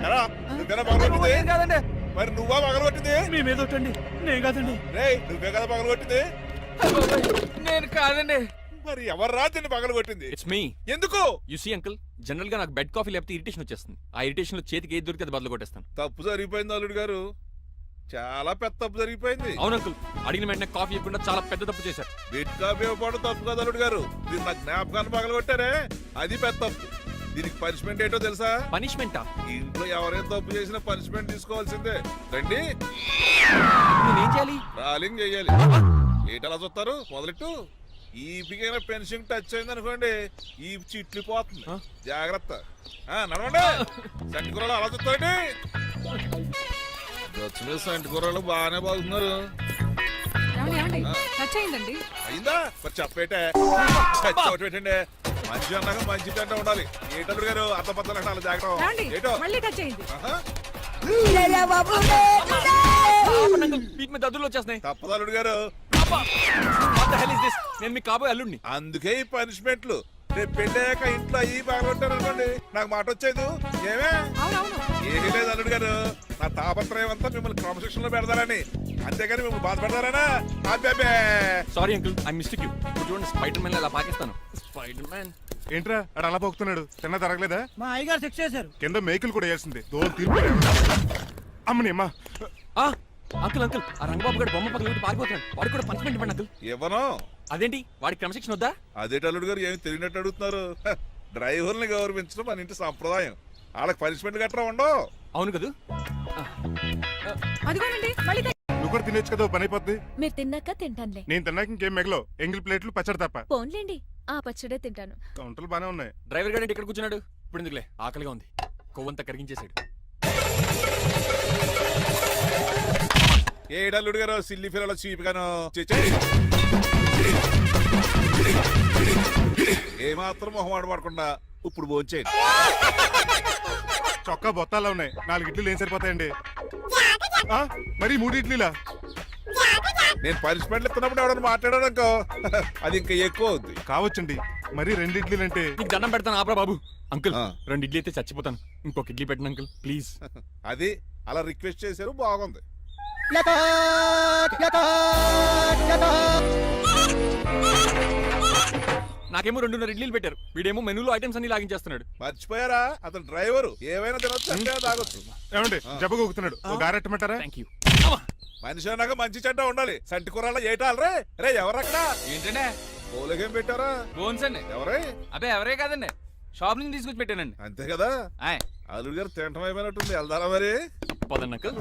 ఎరా, నువ్వేనా పగలగొట్టింది? కాదండి, మరి నువ్వా పగలగొట్టింది? మీ మీద ఒట్టండి, నేను కాదండి. రేయ్, నువ్వే కదా పగలగొట్టింది. నేను కాదండి. మరి ఎవర్రా దీన్ని పగలగొట్టింది? It's me. ఎందుకు? యు సీ అంకుల్, జనరల్ గా నాకు బెడ్ కాఫీ లేకపోతే ఇరిటేషన్ వచ్చేస్తుంది. ఆ ఇరిటేషన్ లో చేతికి ఏది దొరికితే అది బదులు కొట్టేస్తాను. తప్పు జరిగిపోయింది అల్లుడు గారు, చాలా పెద్ద తప్పు జరిగిపోయింది. అవును అంకుల్, అడిగిన వెంటనే కాఫీ ఇవ్వకుండా చాలా పెద్ద తప్పు చేశారు. బిడ్ కాపీ ఇవ్వకపోవడం తప్పు కాదు అల్లుడు గారు, మీరు నా జ్ఞాపకాన్ని పగలగొట్టారే అది పెద్ద తప్పు. దీనికి పనిష్మెంట్ ఏంటో తెలుసా? పనిష్మెంటా? ఇంట్లో ఎవరైనా తప్పు చేసినా పనిష్మెంట్ తీసుకోవాల్సిందే. రండి, నేనేం చేయాలి? రాలింగ్ చెయ్యాలి. ఏటలా చూస్తారు? మొదలెట్టు. ఈపికైనా పెన్షన్ టచ్ అయింది అనుకోండి, ఈ చిట్లు పోతుంది. జాగ్రత్త. నడవండి. సంటి కూరలు అలా చూస్తారండి. వచ్చిన సంటి కూరలు బాగానే బాగుతున్నారు. టచ్ అయిందండి. అయిందా? మరి చెప్పేటే చోటు పెట్టండి. మంచి అన్నాక మంచి పెంట ఉండాలి. ఏటల్లుడు గారు అర్థపత్రాలు అలా జాగ్రత్త. ఏటో మళ్ళీ టచ్ అయింది. వీటి మీద దద్దులు వచ్చేస్తున్నాయి. తప్పదు అల్లుడు గారు. What the hell is this? నేను మీ కాబోయే అల్లుడిని. అందుకే ఈ పనిష్మెంట్లు. రేపు పెళ్ళాక ఇంట్లో అయ్యి బాగుంటారు అనుకోండి, నాకు మాట వచ్చేది ఏమే? ఏమీ లేదు అల్లుడు గారు, నా తాపత్రయం అంతా మిమ్మల్ని క్రమశిక్షణలో పెడతారని, అంతేగాని మిమ్మల్ని బాధపడతారనా? అబ్బే. Sorry uncle, I mistake you. చూడండి, స్పైడర్ మ్యాన్ అలా పాకిస్తాను. స్పైడర్ మ్యాన్ ఏంట్రా అడు అలా పోతున్నాడు? తిన్న తరగలేదా? మా అయ్యగారు శిక్ష చేశారు. కింద మేకులు కూడా వేయాల్సిందే. దోలు తీర్పు. అమ్మని అమ్మా. అంకుల్ అంకుల్, ఆ రంగబాబు గారు బొమ్మ పక్కన పారిపోతున్నాడు. వాడికి కూడా పనిష్మెంట్ ఇవ్వండి అంకుల్. ఇవ్వను. అదేంటి, వాడికి క్రమశిక్షణ వద్దా? అదేటి అల్లుడు గారు ఏమి తెలియనట్టు అడుగుతున్నారు? డ్రైవర్ని గౌరవించడం మన ఇంటి సంప్రదాయం. వాళ్ళకి పనిష్మెంట్ గట్రా ఉండవు. అవును కదా. అదిగోనండి మళ్ళీ నువ్వు కూడా తినేచ్చు కదా, పని అయిపోద్ది. మీరు తిన్నాక తింటానులే. నేను తిన్నాక ఇంకేం మిగలవు. ఎంగిల్ ప్లేట్లు పచ్చడి తప్ప. పోన్లేండి, ఆ పచ్చడే తింటాను. కౌంటర్లు బానే ఉన్నాయి. డ్రైవర్ గారు ఇక్కడ కూర్చున్నాడు. ఇప్పుడు ఎందుకులే, ఆకలిగా ఉంది. కొవ్వంతా కరిగించేశాడు. ఏడల్లుడు గారు సిల్లి ఫిరలో చీపిగాను ఏమాత్రం మొహమాట పడకుండా ఇప్పుడు భోంచేయండి. చొక్కా బొత్తాలా ఉన్నాయి. 4 ఇడ్లీలు ఏం సరిపోతాయండి? మరి 3 ఇడ్లీలా? నేను పనిష్మెంట్లు ఇస్తున్నప్పుడు ఎవడన్నా మాట్లాడాడు అనుకో, అది ఇంకా ఎక్కువ అవుద్ది. కావచ్చండి, మరి 2 ఇడ్లీలు అంటే. నీకు దండం పెడతాను ఆపరా బాబు. అంకుల్ 2 ఇడ్లీ అయితే చచ్చిపోతాను. ఇంకొక ఇడ్లీ పెట్టండి అంకుల్ ప్లీజ్. అది అలా రిక్వెస్ట్ చేశారు, బాగుంది. నాకేమో 2.5 ఇడ్లీలు పెట్టారు. వీడేమో మెనూలో ఐటమ్స్ అన్ని లాగించేస్తున్నాడు. మర్చిపోయారా, అతను డ్రైవరు. ఏమైనా తినొచ్చు అంటే తాగొచ్చు. ఏమండి జబ్బగొక్కుతున్నాడు, ఓ గారెట్టమంటారా? Thank you. మనిషి అన్నాక మంచి చెడ్డ ఉండాలి. సంటి కూరలో ఏటాలరే. రే ఎవరక్కడ? ఏంటంటే పోలేకేం పెట్టారా? బోన్స్ అండి. ఎవరే? అబ్బే ఎవరే కాదండి, షాప్ నుంచి తీసుకొచ్చి పెట్టానండి. అంతే కదా. అల్లుడు గారు తింటం అయిపోయినట్టుంది. వెళ్దారా మరి? పదండి అంకుల్.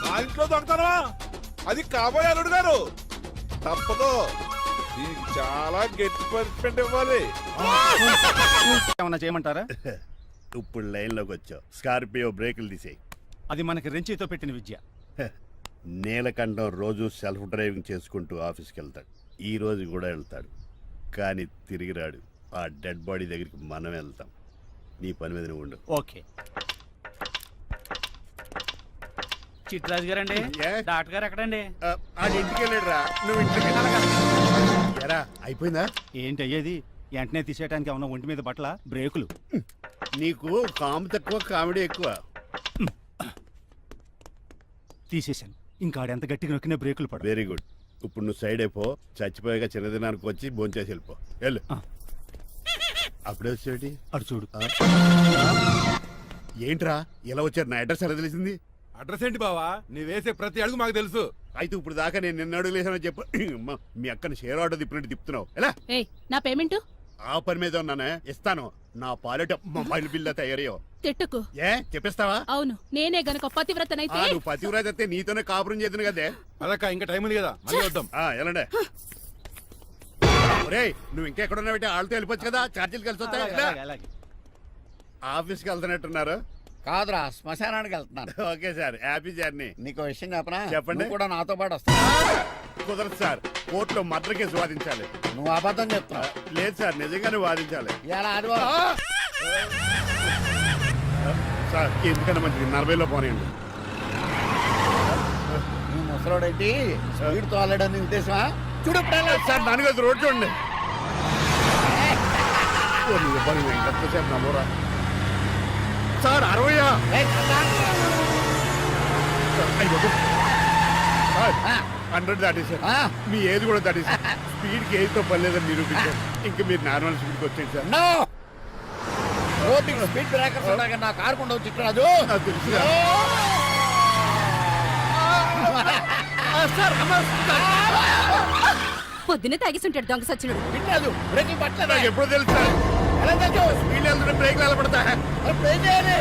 నా ఇంట్లో దొంగతారా? అది కాబోయే అల్లుడు గారు. తప్పదు, దీనికి చాలా గట్టి పనిష్మెంట్ ఇవ్వాలి. ఏమన్నా చేయమంటారా? ఇప్పుడు లైన్లోకి వచ్చావు. స్కార్పియో బ్రేకులు తీసేయి. అది మనకి రెంచితో పెట్టిన విద్య. నీలకంఠం రోజు సెల్ఫ్ డ్రైవింగ్ చేసుకుంటూ ఆఫీస్కి వెళ్తాడు. ఈ రోజు కూడా వెళ్తాడు, కానీ తిరిగి రాడు. ఆ డెడ్ బాడీ దగ్గరికి మనం వెళ్తాం. నీ పని మీద నువ్వు ఉండు. ఓకే. చిట్రాజు గారండి, డాక్టర్ గారు ఎక్కడండి? అది ఇంటికి వెళ్ళాడురా, నువ్వు ఇంటికి ఎరా. అయిపోయిందా? ఏంటి అయ్యేది? వెంటనే తీసేయడానికి ఏమన్నా ఒంటి మీద బట్టల బ్రేకులు? నీకు కాము తక్కువ, కామెడీ ఎక్కువ. తీసేశాను. ఇంకా ఎంత గట్టిగా నొక్కినా బ్రేకులు పడ. Very good. ఇప్పుడు నువ్వు సైడ్ అయిపో. చచ్చిపోయాక చిన్నదినానికి వచ్చి భోంచేసి వెళ్ళిపో. వెళ్ళు. అప్పుడే వచ్చేటి అటు చూడు. ఏంట్రా ఇలా వచ్చారు? నా అడ్రస్ ఎలా తెలిసింది? అడ్రస్ ఏంటి బావా? నీ వేసే ప్రతి అడుగు మాకు తెలుసు. అయితే ఇప్పుడు దాకా నేను నిన్న అడుగులేసానని చెప్పు. మీ అక్కని షేర్ ఆర్డర్ తిప్పినట్టు తిప్పుతున్నావు ఎలా? ఏయ్, నా పేమెంట్ ఆ పని మీద ఉన్నానే, ఇస్తాను. నా పాలెట మొబైల్ బిల్లా తయారయ్యో. తిట్టుకు. ఏ చెప్పిస్తావా? అవును, నేనే గనక పతివ్రతనైతే. నువ్వు పతివ్రత అయితే నీతోనే కాపురం చేతును కదే. అదక్క ఇంకా టైం ఉంది కదా, మళ్ళీ వద్దాం. ఎలాండే ఒరేయ్, నువ్వు ఇంకెక్కడున్నా పెట్టి వాళ్ళతో వెళ్ళిపోవచ్చు కదా, ఛార్జీలు కలిసి వస్తాయి. ఆఫీస్కి వెళ్తున్నట్టున్నారు. కాదురా, శ్మశానానికి వెళ్తున్నాను. Okay sir, happy journey. నీకు విషయం చెప్పనా? చెప్పండి. కూడా నాతో పాటు వస్తా. కుదరదు సార్, కోర్టులో మర్డర్ కేసు వాదించాలి. నువ్వు అబద్ధం చెప్తున్నావు. లేదు సార్, నిజంగానే వాదించాలి. ఇలా ఆదివారం సార్ ఎందుకన్నా మంచిది 40లో పోనీయండి. నువ్వు ముసలోడేంటి స్పీడ్ తోలడని ఉద్దేశమా? చూడు సార్, దానిగా రోడ్ చూడండి. ఎంతసేపు నమ్మరా సార్? 60. 100 దాటేశారు. మీ ఏది కూడా దాటేశారు. స్పీడ్కి ఏదితో పని లేదని నిరూపించారు. ఇంకా మీరు నార్మల్ స్పీడ్కి వచ్చేది సార్. రోడ్డుకి స్పీడ్ బ్రేకర్స్ ఉన్నాక నా కారు కొండ వచ్చి రాజు. నాకు తెలుసు సార్. పొద్దునే తాగిస్తుంటాడు దొంగ సచ్చినుడు. వినరాజు బ్రేకింగ్ పట్టలేదు. నాకు ఎప్పుడో తెలుసు సార్. ఎలా తెలుసు? స్పీడ్ వెళ్తుంటే బ్రేక్లు నిలబడతా. అప్పుడు ఏం చేయాలి?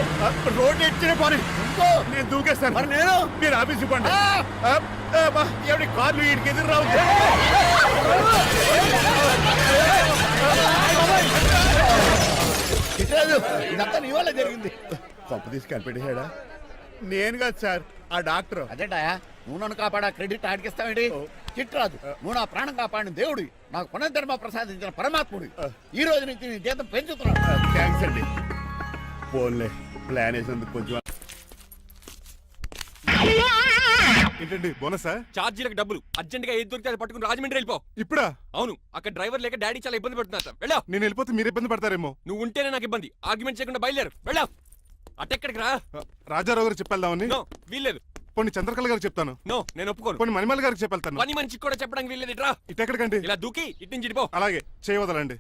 రోడ్డు ఎచ్చిన పని ఇంకో నేను దూకేస్తాను. మరి నేను మీరు ఆఫీస్ ఇవ్వండి. ఎవరి కార్లు వీడికి ఎదురు రావు. వినరాజు ఇదంతా నీ వల్ల జరిగింది. కొంప తీసి కనిపెట్టేశాడా? నేను కాదు సార్, ఆ డాక్టర్. అదేంటా నువ్వు నన్ను కాపాడా క్రెడిట్ ఆడికిస్తావేంటి? చిట్రాజు నువ్వు నా ప్రాణం కాపాడిన దేవుడి, నాకు పునర్ధర్మ ప్రసాదించిన పరమాత్ముడి. ఈ రోజు నుంచి నీ జీతం పెంచుతున్నా. థ్యాంక్స్ అండి. ఫోన్లే ప్లాన్ వేసినందుకు కొంచెం. ఏంటండి బోనసా? ఛార్జీలకు డబ్బులు అర్జెంట్ గా ఏది దొరికితే అది పట్టుకుని రాజమండ్రి వెళ్ళిపో. ఇప్పుడా? అవును, అక్కడ డ్రైవర్ లేక డాడీ చాలా ఇబ్బంది పడుతున్నారు. వెళ్ళా. నేను వెళ్ళిపోతే మీరు ఇబ్బంది పడతారేమో. నువ్వు ఉంటేనే నాకు ఇబ్బంది. ఆర్గ్యుమెంట్ చేయకుండా బయలుదేరు. వెళ్ళా. అటెక్కడికి రా. రాజారావు గారు చెప్పేద్దామని. నో, వీల్లేదు. పోనీ చంద్రకళ గారు చెప్తాను. నో, నేను ఒప్పుకోను. పోనీ మణిమాల గారికి చెప్పేళ్తాను. పని మనిషికి కూడా చెప్పడానికి వీల్లేదు. ఇట్రా. ఇటెక్కడికండి? ఇలా దూకి ఇటు నుంచి ఇటుపో. అలాగే చేయవదలండి.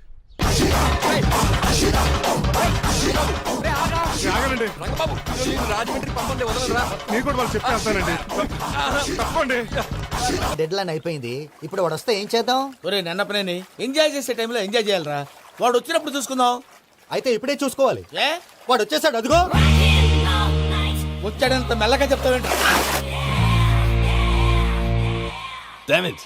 ఆగనండి రంగబాబు, నేను రాజమండ్రి పంపండి, వదలరా. మీరు కూడా వాళ్ళు చెప్పి వెళ్తానండి. తప్పండి. డెడ్ లైన్ అయిపోయింది. ఇప్పుడు వాడు వస్తే ఏం చేద్దాం? ఒరే నన్నపనేని ఎంజాయ్ చేసే టైంలో ఎంజాయ్ చేయాలరా. వాడు వచ్చినప్పుడు చూసుకుందాం. అయితే ఇప్పుడే చూసుకోవాలి. ఏ వాడు వచ్చేసాడు, అదిగో. వచ్చాడంత మెల్లగా చెప్తావేంటి? Damage.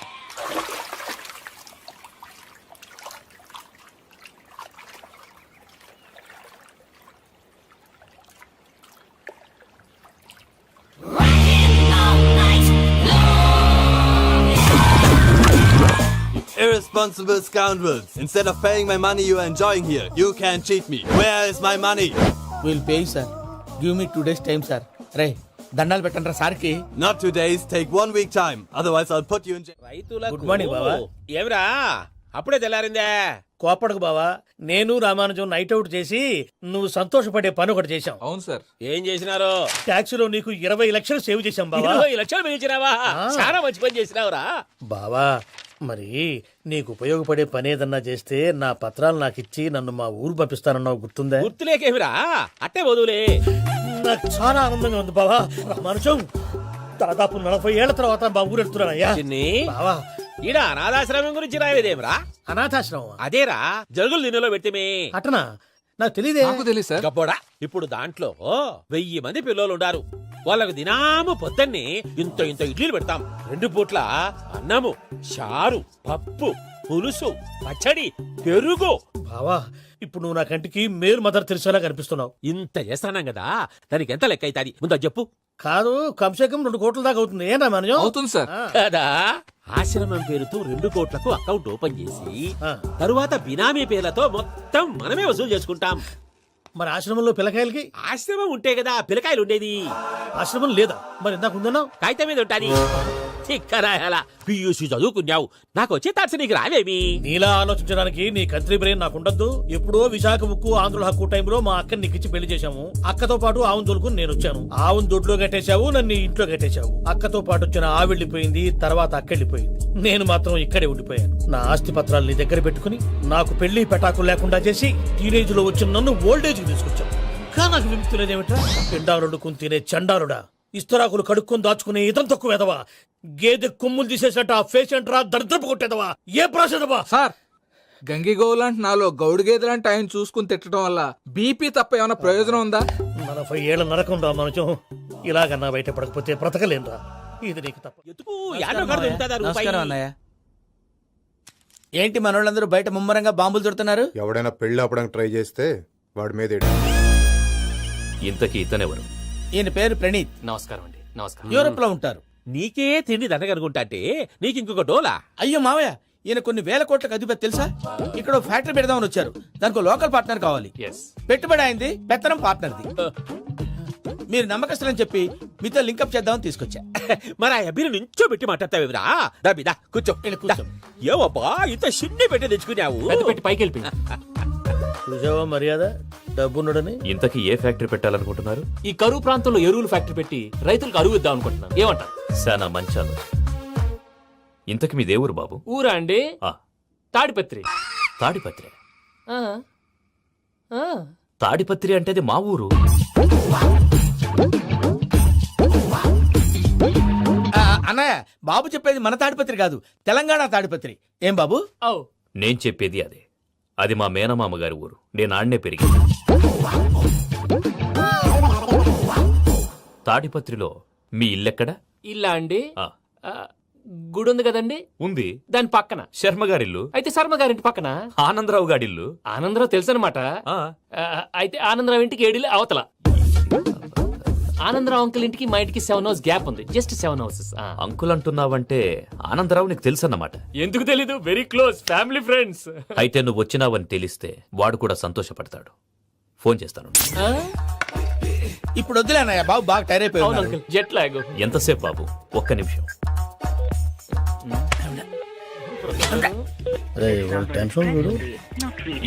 Irresponsible scoundrels. Instead of paying my money you are enjoying here, you can cheat me. Where is my money? Will pay sir. Give me 2 days time sir. రే దండాలు పెట్టండి రా సార్కి. Not 2 days, take 1 week time. Otherwise I'll put you in jail. Good morning బావా. ఏమిరా అప్పుడే తెల్లారిందే? కోపడకు బావా, నేను రామానుజం నైట్ అవుట్ చేసి నువ్వు సంతోషపడే పని ఒకటి చేశాం. అవును సార్. ఏం చేసినారు? ట్యాక్సీలో నీకు 20 లక్షలు సేవ్ చేశాం బావా. 20 లక్షలు మిగిల్చినావా? చాలా మంచి పని చేసినావురా బావా. మరి నీకు ఉపయోగపడే పని ఏదన్నా చేస్తే నా పత్రాలు నాకు ఇచ్చి నన్ను మా ఊరు పంపిస్తానన్నావు, గుర్తుందా? గుర్తులేకేమిరా, అట్టే వదులే. నాకు చాలా ఆనందంగా ఉంది బావా. రామానుజం దాదాపు 40 ఏళ్ల తర్వాత మా ఊరు వెళ్తున్నానయ్యా. చిన్ని బావా, ఈడ అనాథాశ్రమం గురించి రాయలేదేమిరా? అనాథాశ్రమం అదేరా, జరుగులు దీనిలో పెట్టిమే. అటనా? నాకు తెలియదే. తెలియదు సార్. గబ్బోడా, ఇప్పుడు దాంట్లో 1000 మంది పిల్లలు ఉండారు. వాళ్ళకు దినాము పొద్దున్నే ఇంత ఇంత ఇడ్లీలు పెడతాం. 2 పూట్ల అన్నము, చారు, పప్పు, పులుసు, పచ్చడి, పెరుగు. బావా, ఇప్పుడు నువ్వు నా కంటికి మేలు మదర్ తెలిసేలా కనిపిస్తున్నావు. ఇంత చేస్తానం కదా, దానికి ఎంత లెక్క అవుతుంది ముందు చెప్పు. కాదు, కంసే కం 2 కోట్ల దాకా అవుతుంది. ఏనా మనం? అవుతుంది సార్. కదా, ఆశ్రమం పేరుతో 2 కోట్లకు అకౌంట్ ఓపెన్ చేసి ఆ. తరువాత బినామీ పేర్లతో మొత్తం మనమే వసూలు చేసుకుంటాం. మరి ఆశ్రమంలో పిల్లకాయలకి? ఆశ్రమం ఉంటే కదా పిల్లకాయలు ఉండేది. ఆశ్రమం లేదా? మరి ఇందాక ఉందన్నావు. కాగితం మీద ఉంటాది. చిక్కరాయాల పియూసీ చదువుకున్నావు, నాకు వచ్చే తాట్స్ నీకు రావేమి? నీలా ఆలోచించడానికి నీ కంత్రి బ్రెయిన్ నాకు ఉండద్దు. ఎప్పుడో విశాఖ ఉక్కు ఆంధ్రుల హక్కు టైంలో మా అక్కని నీకిచ్చి పెళ్లి చేశాము. అక్కతో పాటు ఆవును దొడుకుని నేను వచ్చాను. ఆవును దొడ్లో కట్టేశావు, నన్ను ఇంట్లో కట్టేశావు. అక్కతో పాటు వచ్చిన ఆవు వెళ్ళిపోయింది, తర్వాత అక్క వెళ్ళిపోయింది. నేను మాత్రం ఇక్కడే ఉండిపోయాను. నా ఆస్తి పత్రాలు నీ దగ్గర పెట్టుకుని నాకు పెళ్లి పెటాకులు లేకుండా చేసి టీనేజ్ లో వచ్చిన నన్ను ఓల్డేజ్ తీసుకొచ్చావు. కానీ నాకు విముక్తి లేదేమిట్రా? పిండారుడుకుని తినే చండారుడా, ఇస్తరాకులు కడుక్కొని దాచుకునే ఇతం తక్కువ ఎదవా, గేదె కొమ్ములు తీసేసట ఆ పేషెంట్ రా దరిద్రపు కొట్టేదవా, ఏ ప్రాసెదవా? సార్, గంగిగోవులాంటి నాలో గౌడు గేదెలాంటి ఆయన చూసుకుని తిట్టడం వల్ల బీపీ తప్ప ఏమైనా ప్రయోజనం ఉందా? 40 ఏళ్ల నరకం రా మనచం. ఇలాగన్నా బయటపడకపోతే బ్రతకలేనురా. ఇది నీకు తప్ప. ఎందుకు యాడో కాడ దొరుకుతుందా రూపాయి? ఏంటి మనోళ్ళందరూ బయట ముమ్మరంగా బాంబులు దొరుకుతున్నారు? ఎవడైనా పెళ్లి ఆపడానికి ట్రై చేస్తే వాడి మీద ఇంతకీ ఇతనెవరు? ఈయన పేరు ప్రణీత్. నమస్కారం అండి. నమస్కారం. యూరోప్ లో ఉంటారు. నీకే తిండి దండగనుకుంటా అంటే నీకు ఇంకొక డోలా? అయ్యో మావయ్య, ఈయన కొన్ని వేల కోట్లకు అధిపతి తెలుసా? ఇక్కడ ఫ్యాక్టరీ పెడదామని వచ్చారు. దానికి లోకల్ పార్ట్నర్ కావాలి. పెట్టుబడి అయింది, పెత్తనం పార్ట్నర్ది. మీరు నమ్మకస్తులని చెప్పి మీతో లింకప్ చేద్దామని తీసుకొచ్చా. మరి ఆ అబ్బిని నుంచో పెట్టి మాట్లాడతావేమిరా? దాబిదా కూర్చో. కూర్చో. ఏవబ్బా ఇంత సిన్ని పెట్టి తెచ్చుకున్నావు? పెట్టి పైకి వెళ్ళి చూసావా మర్యాద, డబ్బున్నడని. ఇంతకీ ఏ ఫ్యాక్టరీ పెట్టాలనుకుంటున్నారు? ఈ కరువు ప్రాంతంలో ఎరువులు ఫ్యాక్టరీ పెట్టి రైతులకు అరువు ఇద్దాం అనుకుంటున్నాను. ఏమంటారు? చాలా మంచి ఆలోచన. ఇంతకు మీ దేవురు బాబు? ఊరా అండి? ఆ. తాడిపత్రి. తాడిపత్రి. ఆ. ఆ. తాడిపత్రి అంటే అది మా ఊరు. అన్నయ్య బాబు చెప్పేది మన తాడిపత్రి కాదు, తెలంగాణ తాడిపత్రి. ఏం బాబు? ఔ. నేను చెప్పేది అదే. అది మా మేనమామ గారి ఊరు. నేను ఆడనే పెరిగింది. తాడిపత్రిలో మీ ఇల్లెక్కడ? ఇల్లా అండి? ఆ. ఆ, గుడి ఉంది కదండి, ఉంది. దాని పక్కన. శర్మ గారిల్లు. అయితే శర్మ గారింటి పక్కన. ఆనందరావు గారిల్లు. ఆనందరావు తెలుసు అనమాట. ఆ. అయితే ఆనందరావు ఇంటికి 7 అవతల. ఆనందరావు అంకుల్ ఇంటికి మా ఇంటికి 7 hours గ్యాప్ ఉంది. Just 7 hours. అంకుల్ అంటున్నావంటే ఆనందరావు నీకు తెలుసన్నమాట. ఎందుకు తెలీదు? Very close family friends. అయితే నువ్వు వచ్చినావని తెలిస్తే వాడు కూడా సంతోషపడతాడు. ఫోన్ చేస్తాను. ఇప్పుడు వద్దులే అన్నయ్య, బాబు బాగా టైర్ అవును అయిపోయి అంకుల్, జెట్ లాగ్. ఎంతసేపు బాబు? ఒక్క నిమిషం.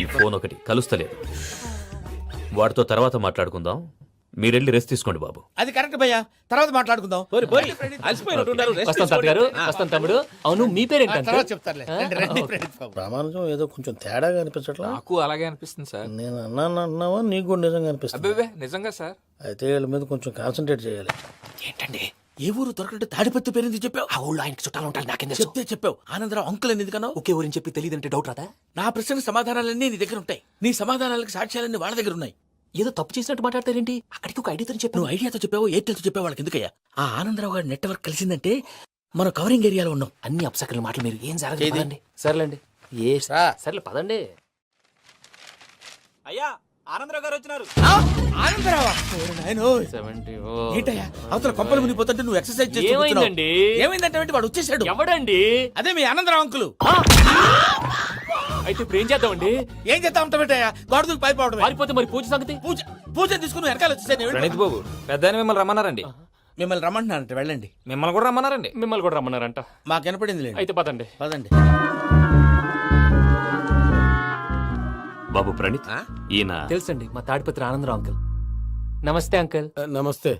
ఈ ఫోన్ ఒకటి కలుస్తలేదు. వాడితో తర్వాత మాట్లాడుకుందాం. మీరెళ్ళి రెస్ట్ తీసుకోండి బాబు. అది కరెక్ట్ భయ్యా, తర్వాత మాట్లాడుకుందాం. వస్తాను తాత గారు, వస్తాను తమ్ముడు. అవును, మీ పేరేంటి తర్వాత అంకుల్? చెప్తారులే. రండి, రండి, ప్రణీత్ బాబు. ప్రామాణికం ఏదో కొంచెం తేడాగా అనిపించట్లా. నాకు అలాగే అనిపిస్తుంది సార్. నేను అన్నావా నీకు కూడా నిజంగా అనిపిస్తుంది. అబ్బే నిజంగా సార్. అయితే వీళ్ళ మీద కొంచెం కాన్సన్ట్రేట్ చేయాలి. ఏంటండి ఏ ఊరు దొరకట్టు తాడిపత్రి పేరు ఎందుకు చెప్పావు? ఆ ఊళ్ళో ఆయనకి చుట్టాలు ఉంటారు, నాకేం చెప్తే చెప్పావు. ఆనందరావు అంకుల్ అని ఎందుకన్నావు? ఒకే ఊరిని చెప్పి తెలియదంటే డౌట్ రాదా? నా ప్రశ్న సమాధానాలన్నీ నీ దగ్గర ఉంటాయి. నీ సమాధానాలకు సాక్ష్యాలన్నీ వాళ్ళ దగ్గర ఉన్నాయి. ఏదో తప్పు చేసినట్టు మాట్లాడతారేంటి? అక్కడికి ఒక ఐడియాతో చెప్పాను. నువ్వు ఐడియాతో చెప్పావు, ఎయిర్టెల్తో చెప్పావు, వాళ్ళకి ఎందుకయ్యా? ఆ ఆనందరావు గారి నెట్వర్క్ కలిసిందంటే మనం కవరింగ్ ఏరియాలో ఉన్నాం. అన్ని అప్సకల మాటలు మీరు ఏం ఏది? జరగదండి. సరేలేండి. సర్లే పదండి. అయ్యా ఆనందరావు గారు వచ్చినారు. ఆనందరావా? ఓరి నాయనో. 70. ఏంటయ్యా అవతల కొంపలు మునిగిపోతుంటే నువ్వు ఎక్సర్సైజ్ చేస్తూ కూర్చున్నావు. ఏమైందండి? ఏమైందంటే వాడు వచ్చేసాడు. ఎవడండి? అదే మీ ఆనందరావు అంకులు. అయితే ఇప్పుడు ఏం చేద్దామండి? ఏం చేస్తా ఉంటావేటయ్యా? గొడవకు పైపోవడం. పారిపోతే మరి పూజ సంగతి? పూజ తీసుకుని వెనకాల వచ్చేసాను. ప్రణీత్ బాబు, పెద్ద మిమ్మల్ని రమ్మన్నారండి. మిమ్మల్ని రమ్మంటున్నానంటే వెళ్ళండి. మిమ్మల్ని కూడా రమ్మన్నారండి. మిమ్మల్ని కూడా రమ్మన్నారంట. మాకు వినపడింది. అయితే పదండి. పదండి. బాబు ప్రణీత్, ఈయన తెలుసండి, మా తాడిపత్రి ఆనందరావు అంకుల్. నమస్తే అంకుల్. నమస్తే.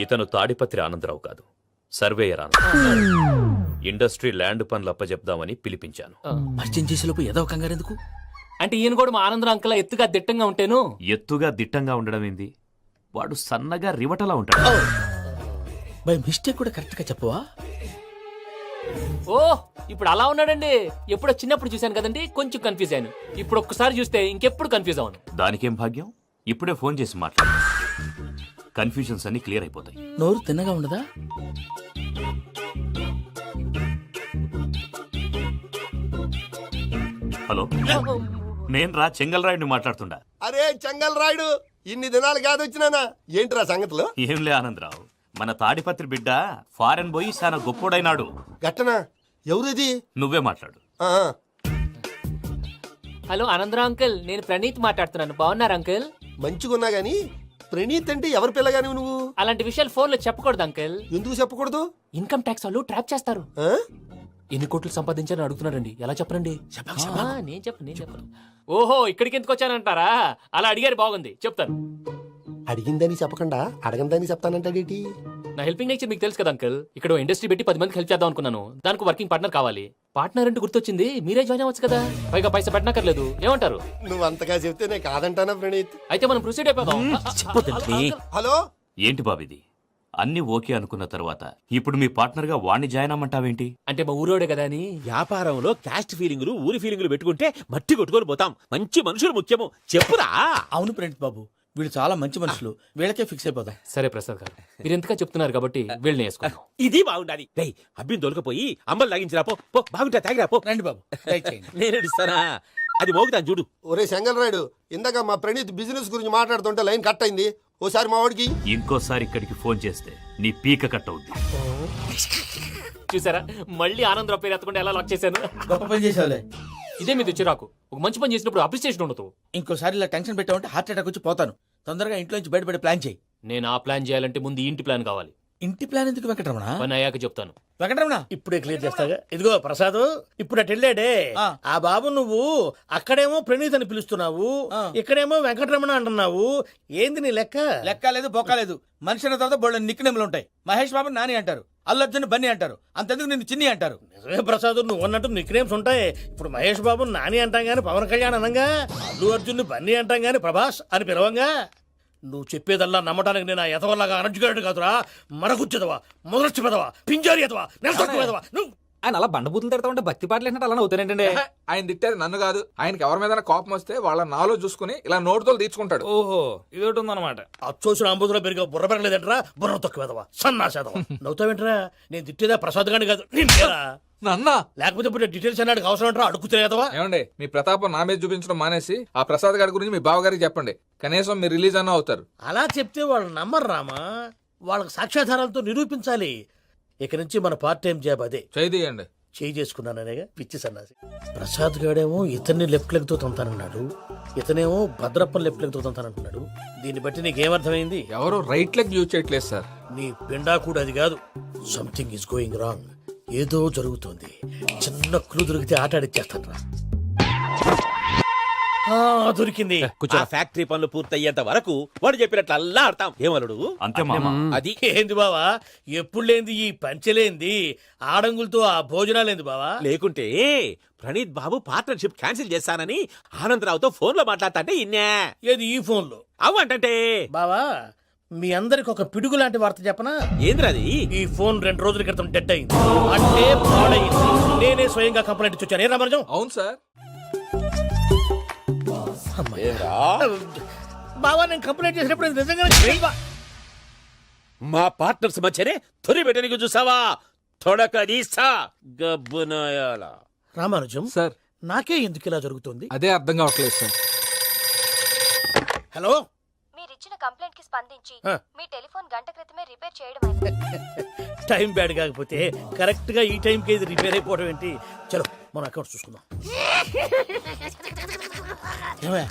ఇతను తాడిపత్రి ఆనందరావు కాదు, సర్వేయర్ ఆనందరావు. ఇండస్ట్రీ ల్యాండ్ పనులు అప్పచెప్దామని పిలిపించాను. పరిచయం చేసేలోపు ఏదో కంగారు ఎందుకు? అంటే ఈయన కూడా మా ఆనందరావు అంకుల్ ఎత్తుగా దిట్టంగా ఉంటాను. ఎత్తుగా దిట్టంగా ఉండడం ఏంది? వాడు సన్నగా రివటలా ఉంటాడు. బై మిస్టేక్ కూడా కరెక్ట్ గా చెప్పవా? ఓ, ఇప్పుడు అలా ఉన్నాడండి. ఎప్పుడో చిన్నప్పుడు చూశాను కదండి, కొంచెం కన్ఫ్యూజ్ అయ్యాను. ఇప్పుడు ఒక్కసారి చూస్తే ఇంకెప్పుడు కన్ఫ్యూజ్ అవును. దానికేం భాగ్యం? ఇప్పుడే ఫోన్ చేసి మాట్లాడు. కన్ఫ్యూజన్స్ అన్ని క్లియర్ అయిపోతాయి. నోరు తిన్నగా ఉండదా? హలో, నేను రా చెంగల్ రాయుడిని మాట్లాడుతుండా. అరే చెంగల్ రాయుడు, ఇన్ని దినాలు కాదు వచ్చినానా? ఏంట్రా సంగతులు? ఏంలే ఆనందరావు, మన తాడిపత్రి బిడ్డ ఫారెన్ పోయి చాలా గొప్పోడైనాడు. గట్టనా? ఎవరిది? నువ్వే మాట్లాడు. హలో ఆనందరావు అంకుల్, నేను ప్రణీత్ మాట్లాడుతున్నాను. బాగున్నారు అంకుల్? మంచిగున్నా గాని ప్రణీత్ అంటే ఎవరి పిల్లగాని నువ్వు? అలాంటి విషయాలు ఫోన్ లో చెప్పకూడదు అంకుల్. ఎందుకు చెప్పకూడదు? ఇన్కమ్ ట్యాక్స్ వాళ్ళు ట్రాప్ చేస్తారు. ఆ? ఎన్ని కోట్లు సంపాదించాలని అడుగుతున్నారండి. ఎలా చెప్పరండి? నేను చెప్పను. ఓహో, ఇక్కడికి ఎందుకు వచ్చానంటారా? అలా అడిగారు, బాగుంది, చెప్తాను. అడిగిందని చెప్పకుండా అడగందని చెప్తానంటాడేటి? నా హెల్పింగ్ నేచర్ మీకు తెలుసు కదా అంకుల్. ఇక్కడ ఇండస్ట్రీ పెట్టి 10 మందికి హెల్ప్ చేద్దాం అనుకున్నాను. దానికి వర్కింగ్ పార్ట్నర్ కావాలి. పార్ట్నర్ అంటే గుర్తొచ్చింది, మీరే జాయిన్ అవ్వచ్చు కదా. పైగా పైసా పెట్టనక్కర్లేదు. ఏమంటారు? నువ్వు అంతగా చెప్తేనే కాదంటానా ప్రణీత్? అయితే మనం ప్రొసీడ్ అయిపోదాం. హలో, ఏంటి బాబిది? అన్ని ఓకే అనుకున్న తర్వాత ఇప్పుడు మీ పార్ట్నర్ గా వాణ్ణి జాయిన్ అమ్మంటావేంటి? అంటే మా ఊరోడే కదా అని. వ్యాపారంలో క్యాస్ట్ ఫీలింగులు, ఊరి ఫీలింగులు పెట్టుకుంటే మట్టి కొట్టుకొని పోతాం. మంచి మనుషులు ముఖ్యము. చెప్పురా. అవును ప్రణీత్ బాబు, వీళ్ళు చాలా మంచి మనుషులు. వీళ్ళకే ఫిక్స్ అయిపోదాం. సరే ప్రసాద్ గారు, మీరు ఎంతగా చెప్తున్నారు కాబట్టి వీళ్ళని వేసుకుందాం. ఇది బాగుండాలి. అబ్బిని దొరకపోయి అమ్మలు లాగించిరా పో. బాగుంటా, తాగిరా పో. రండి బాబు, దయచేయండి. నేను ఇస్తానా? అది మోగుతాను చూడు. ఒరే చెంగల్ రాయుడు, ఇందాక మా ప్రణీత్ బిజినెస్ గురించి మాట్లాడుతుంటే లైన్ కట్ అయింది. ఓసారి మా వాడికి ఇంకోసారి ఇక్కడికి ఫోన్ చేస్తే నీ పీక కట్ అవుద్ది. చూసారా, మళ్ళీ ఆనందరావు పేరు ఎత్తకుండా ఎలా లాక్ చేశాను. గొప్ప పని చేసావులే. ఇదే మీద చిరాకు. ఒక మంచి పని చేసినప్పుడు అప్రిసియేషన్ ఉండదు. ఇంకోసారి ఇలా టెన్షన్ పెట్టామంటే హార్ట్ అటాక్ వచ్చి పోతాను. తొందరగా ఇంట్లో నుంచి బయటపడే ప్లాన్ చేయి. నేను ఆ ప్లాన్ చేయాలంటే ముందు ఈ ఇంటి ప్లాన్ కావాలి. ఇంటి ప్లాన్ ఎందుకు వెంకటరమణ? పని అయ్యాక చెప్తాను. వెంకటరమణ ఇప్పుడే క్లియర్ చేస్తాగా. ఇదిగో ప్రసాద్, ఇప్పుడు అటు వెళ్ళాడే ఆ. ఆ బాబు, నువ్వు అక్కడేమో ప్రణీత్ అని పిలుస్తున్నావు, ఆ. ఇక్కడేమో వెంకటరమణ అంటున్నావు. ఏంది నీ లెక్క? లెక్క లేదు బొక్క లేదు. మనిషి అన్న తర్వాత బోళ్ళ నిక్నెములు ఉంటాయి. మహేష్ బాబు నాని అంటారు, అల్లు అర్జున్ బన్నీ అంటారు, అంతెందుకు నిన్ను చిన్ని అంటారు. నిజమే ప్రసాద్, నువ్వు అన్నట్టు నిక్నేమ్స్ ఉంటాయి. ఇప్పుడు మహేష్ బాబు నాని అంటాం గాని పవన్ కళ్యాణ్ అనంగా, అల్లు అర్జున్ బన్నీ అంటాం గాని ప్రభాస్ అని పిలవంగా. నువ్వు చెప్పేదల్లా నమ్మటానికి నేను ఎతవల్లాగా అనర్జుగాడు కాదురా. మరగుచ్చదవా, మొదలచ్చి పెదవా, పింజారి ఎదవా, నెలసొక్కు పెదవా నువ్వు. ఆయన అలా బండబూతులు తిడతా ఉంటే భక్తి పాటలు ఏంటంటే అలా అవుతానంటే. ఆయన తిట్టేది నన్ను కాదు, ఆయనకి ఎవరి మీద కోపం వస్తే వాళ్ళ నాలో చూసుకుని ఇలా నోటుతో తీర్చుకుంటాడు. ఓహో, ఇదొకటి ఉందన్నమాట. అచ్చోసిన అంబుధులో పెరిగే బుర్ర పెరగలేదంటరా, బుర్ర తొక్కు పెదవా, సన్నాసేదవా. నవ్వుతావేంట్రా? నేను తిట్టేదా ప్రసాద్ గాని కాదు నిన్నేరా. నన్నా లేకపోతే ఇప్పుడు డీటెయిల్స్ అన్నాడు అవసరం అంటారా? అడుగుతాయేదవా. ఏమండి, మీ ప్రతాపం నా మీద చూపించడం మానేసి ఆ ప్రసాద్ గారి గురించి మీ బావగారికి చెప్పండి. కనీసం మీరు రిలీజ్ అన్న అవుతారు. అలా చెప్తే వాళ్ళు నమ్మరు రామా. వాళ్ళకి సాక్ష్యాధారాలతో నిరూపించాలి. ఇక నుంచి మన పార్ట్ టైం జాబ్ అదే. చేయండి. చేయి చేసుకున్నాననేగా పిచ్చి సన్నాసి. ప్రసాద్ గాడేమో ఇతన్ని లెఫ్ట్ లెగ్ తో తంతానన్నాడు, ఇతనేమో భద్రప్పని లెఫ్ట్ లెగ్ తో తంతానంటున్నాడు. దీన్ని బట్టి నీకేమర్థమైంది? ఎవరు రైట్ లెగ్ యూజ్ చేయట్లేదు సార్. నీ పిండా కూడా అది కాదు. Something is going wrong. ఏదో జరుగుతోంది. చిన్న క్లూ దొరికితే ఆట ఆడిచ్చేస్తాను రా. దొరికింది. ఆ ఫ్యాక్టరీ పనులు పూర్తయ్యేంత వరకు వాడు చెప్పినట్లు అల్లా ఆడతాం. ఏమలుడు అంతే మామ. అది ఏంది బావా, ఎప్పుడు లేంది ఈ పంచలేంది, ఆడంగులతో ఆ భోజనాలేంది బావా? లేకుంటే ప్రణీత్ బాబు పార్ట్నర్షిప్ క్యాన్సిల్ చేస్తానని ఆనందరావుతో ఫోన్ లో మాట్లాడతాంటే ఇన్నే. ఏది ఈ ఫోన్లో? అవు అంటే బావా, మీ అందరికి ఒక పిడుగు లాంటి వార్త చెప్పనా? ఏంద్రది? ఈ ఫోన్ 2 రోజుల క్రితం డెడ్ అయింది, అంటే పాడైంది. నేనే స్వయంగా కంప్లైంట్ ఇచ్చి వచ్చాను. ఏ రామరాజం? అవును సార్. బావా, నేను కంప్లైంట్ చేసినప్పుడు ఇది నిజంగా మా పార్ట్నర్స్ మధ్యనే తొలి పెట్టడానికి చూసావా? తొడక నీసా గబ్బునాయాల. రామానుజం సార్, నాకే ఎందుకు ఇలా జరుగుతుంది? అదే అర్థం కావట్లేదు సార్. హలో, మీరిచ్చిన కంప్లైంట్ కి స్పందించి ఆ. మీ టెలిఫోన్ గంట క్రితమే రిపేర్ చేయడం అయింది. టైం బ్యాడ్ కాకపోతే కరెక్ట్ గా ఈ టైంకి ఇది రిపేర్ అయిపోవడం ఏంటి? చలో మన అకౌంట్ చూసుకుందాం. ఏమయ్య,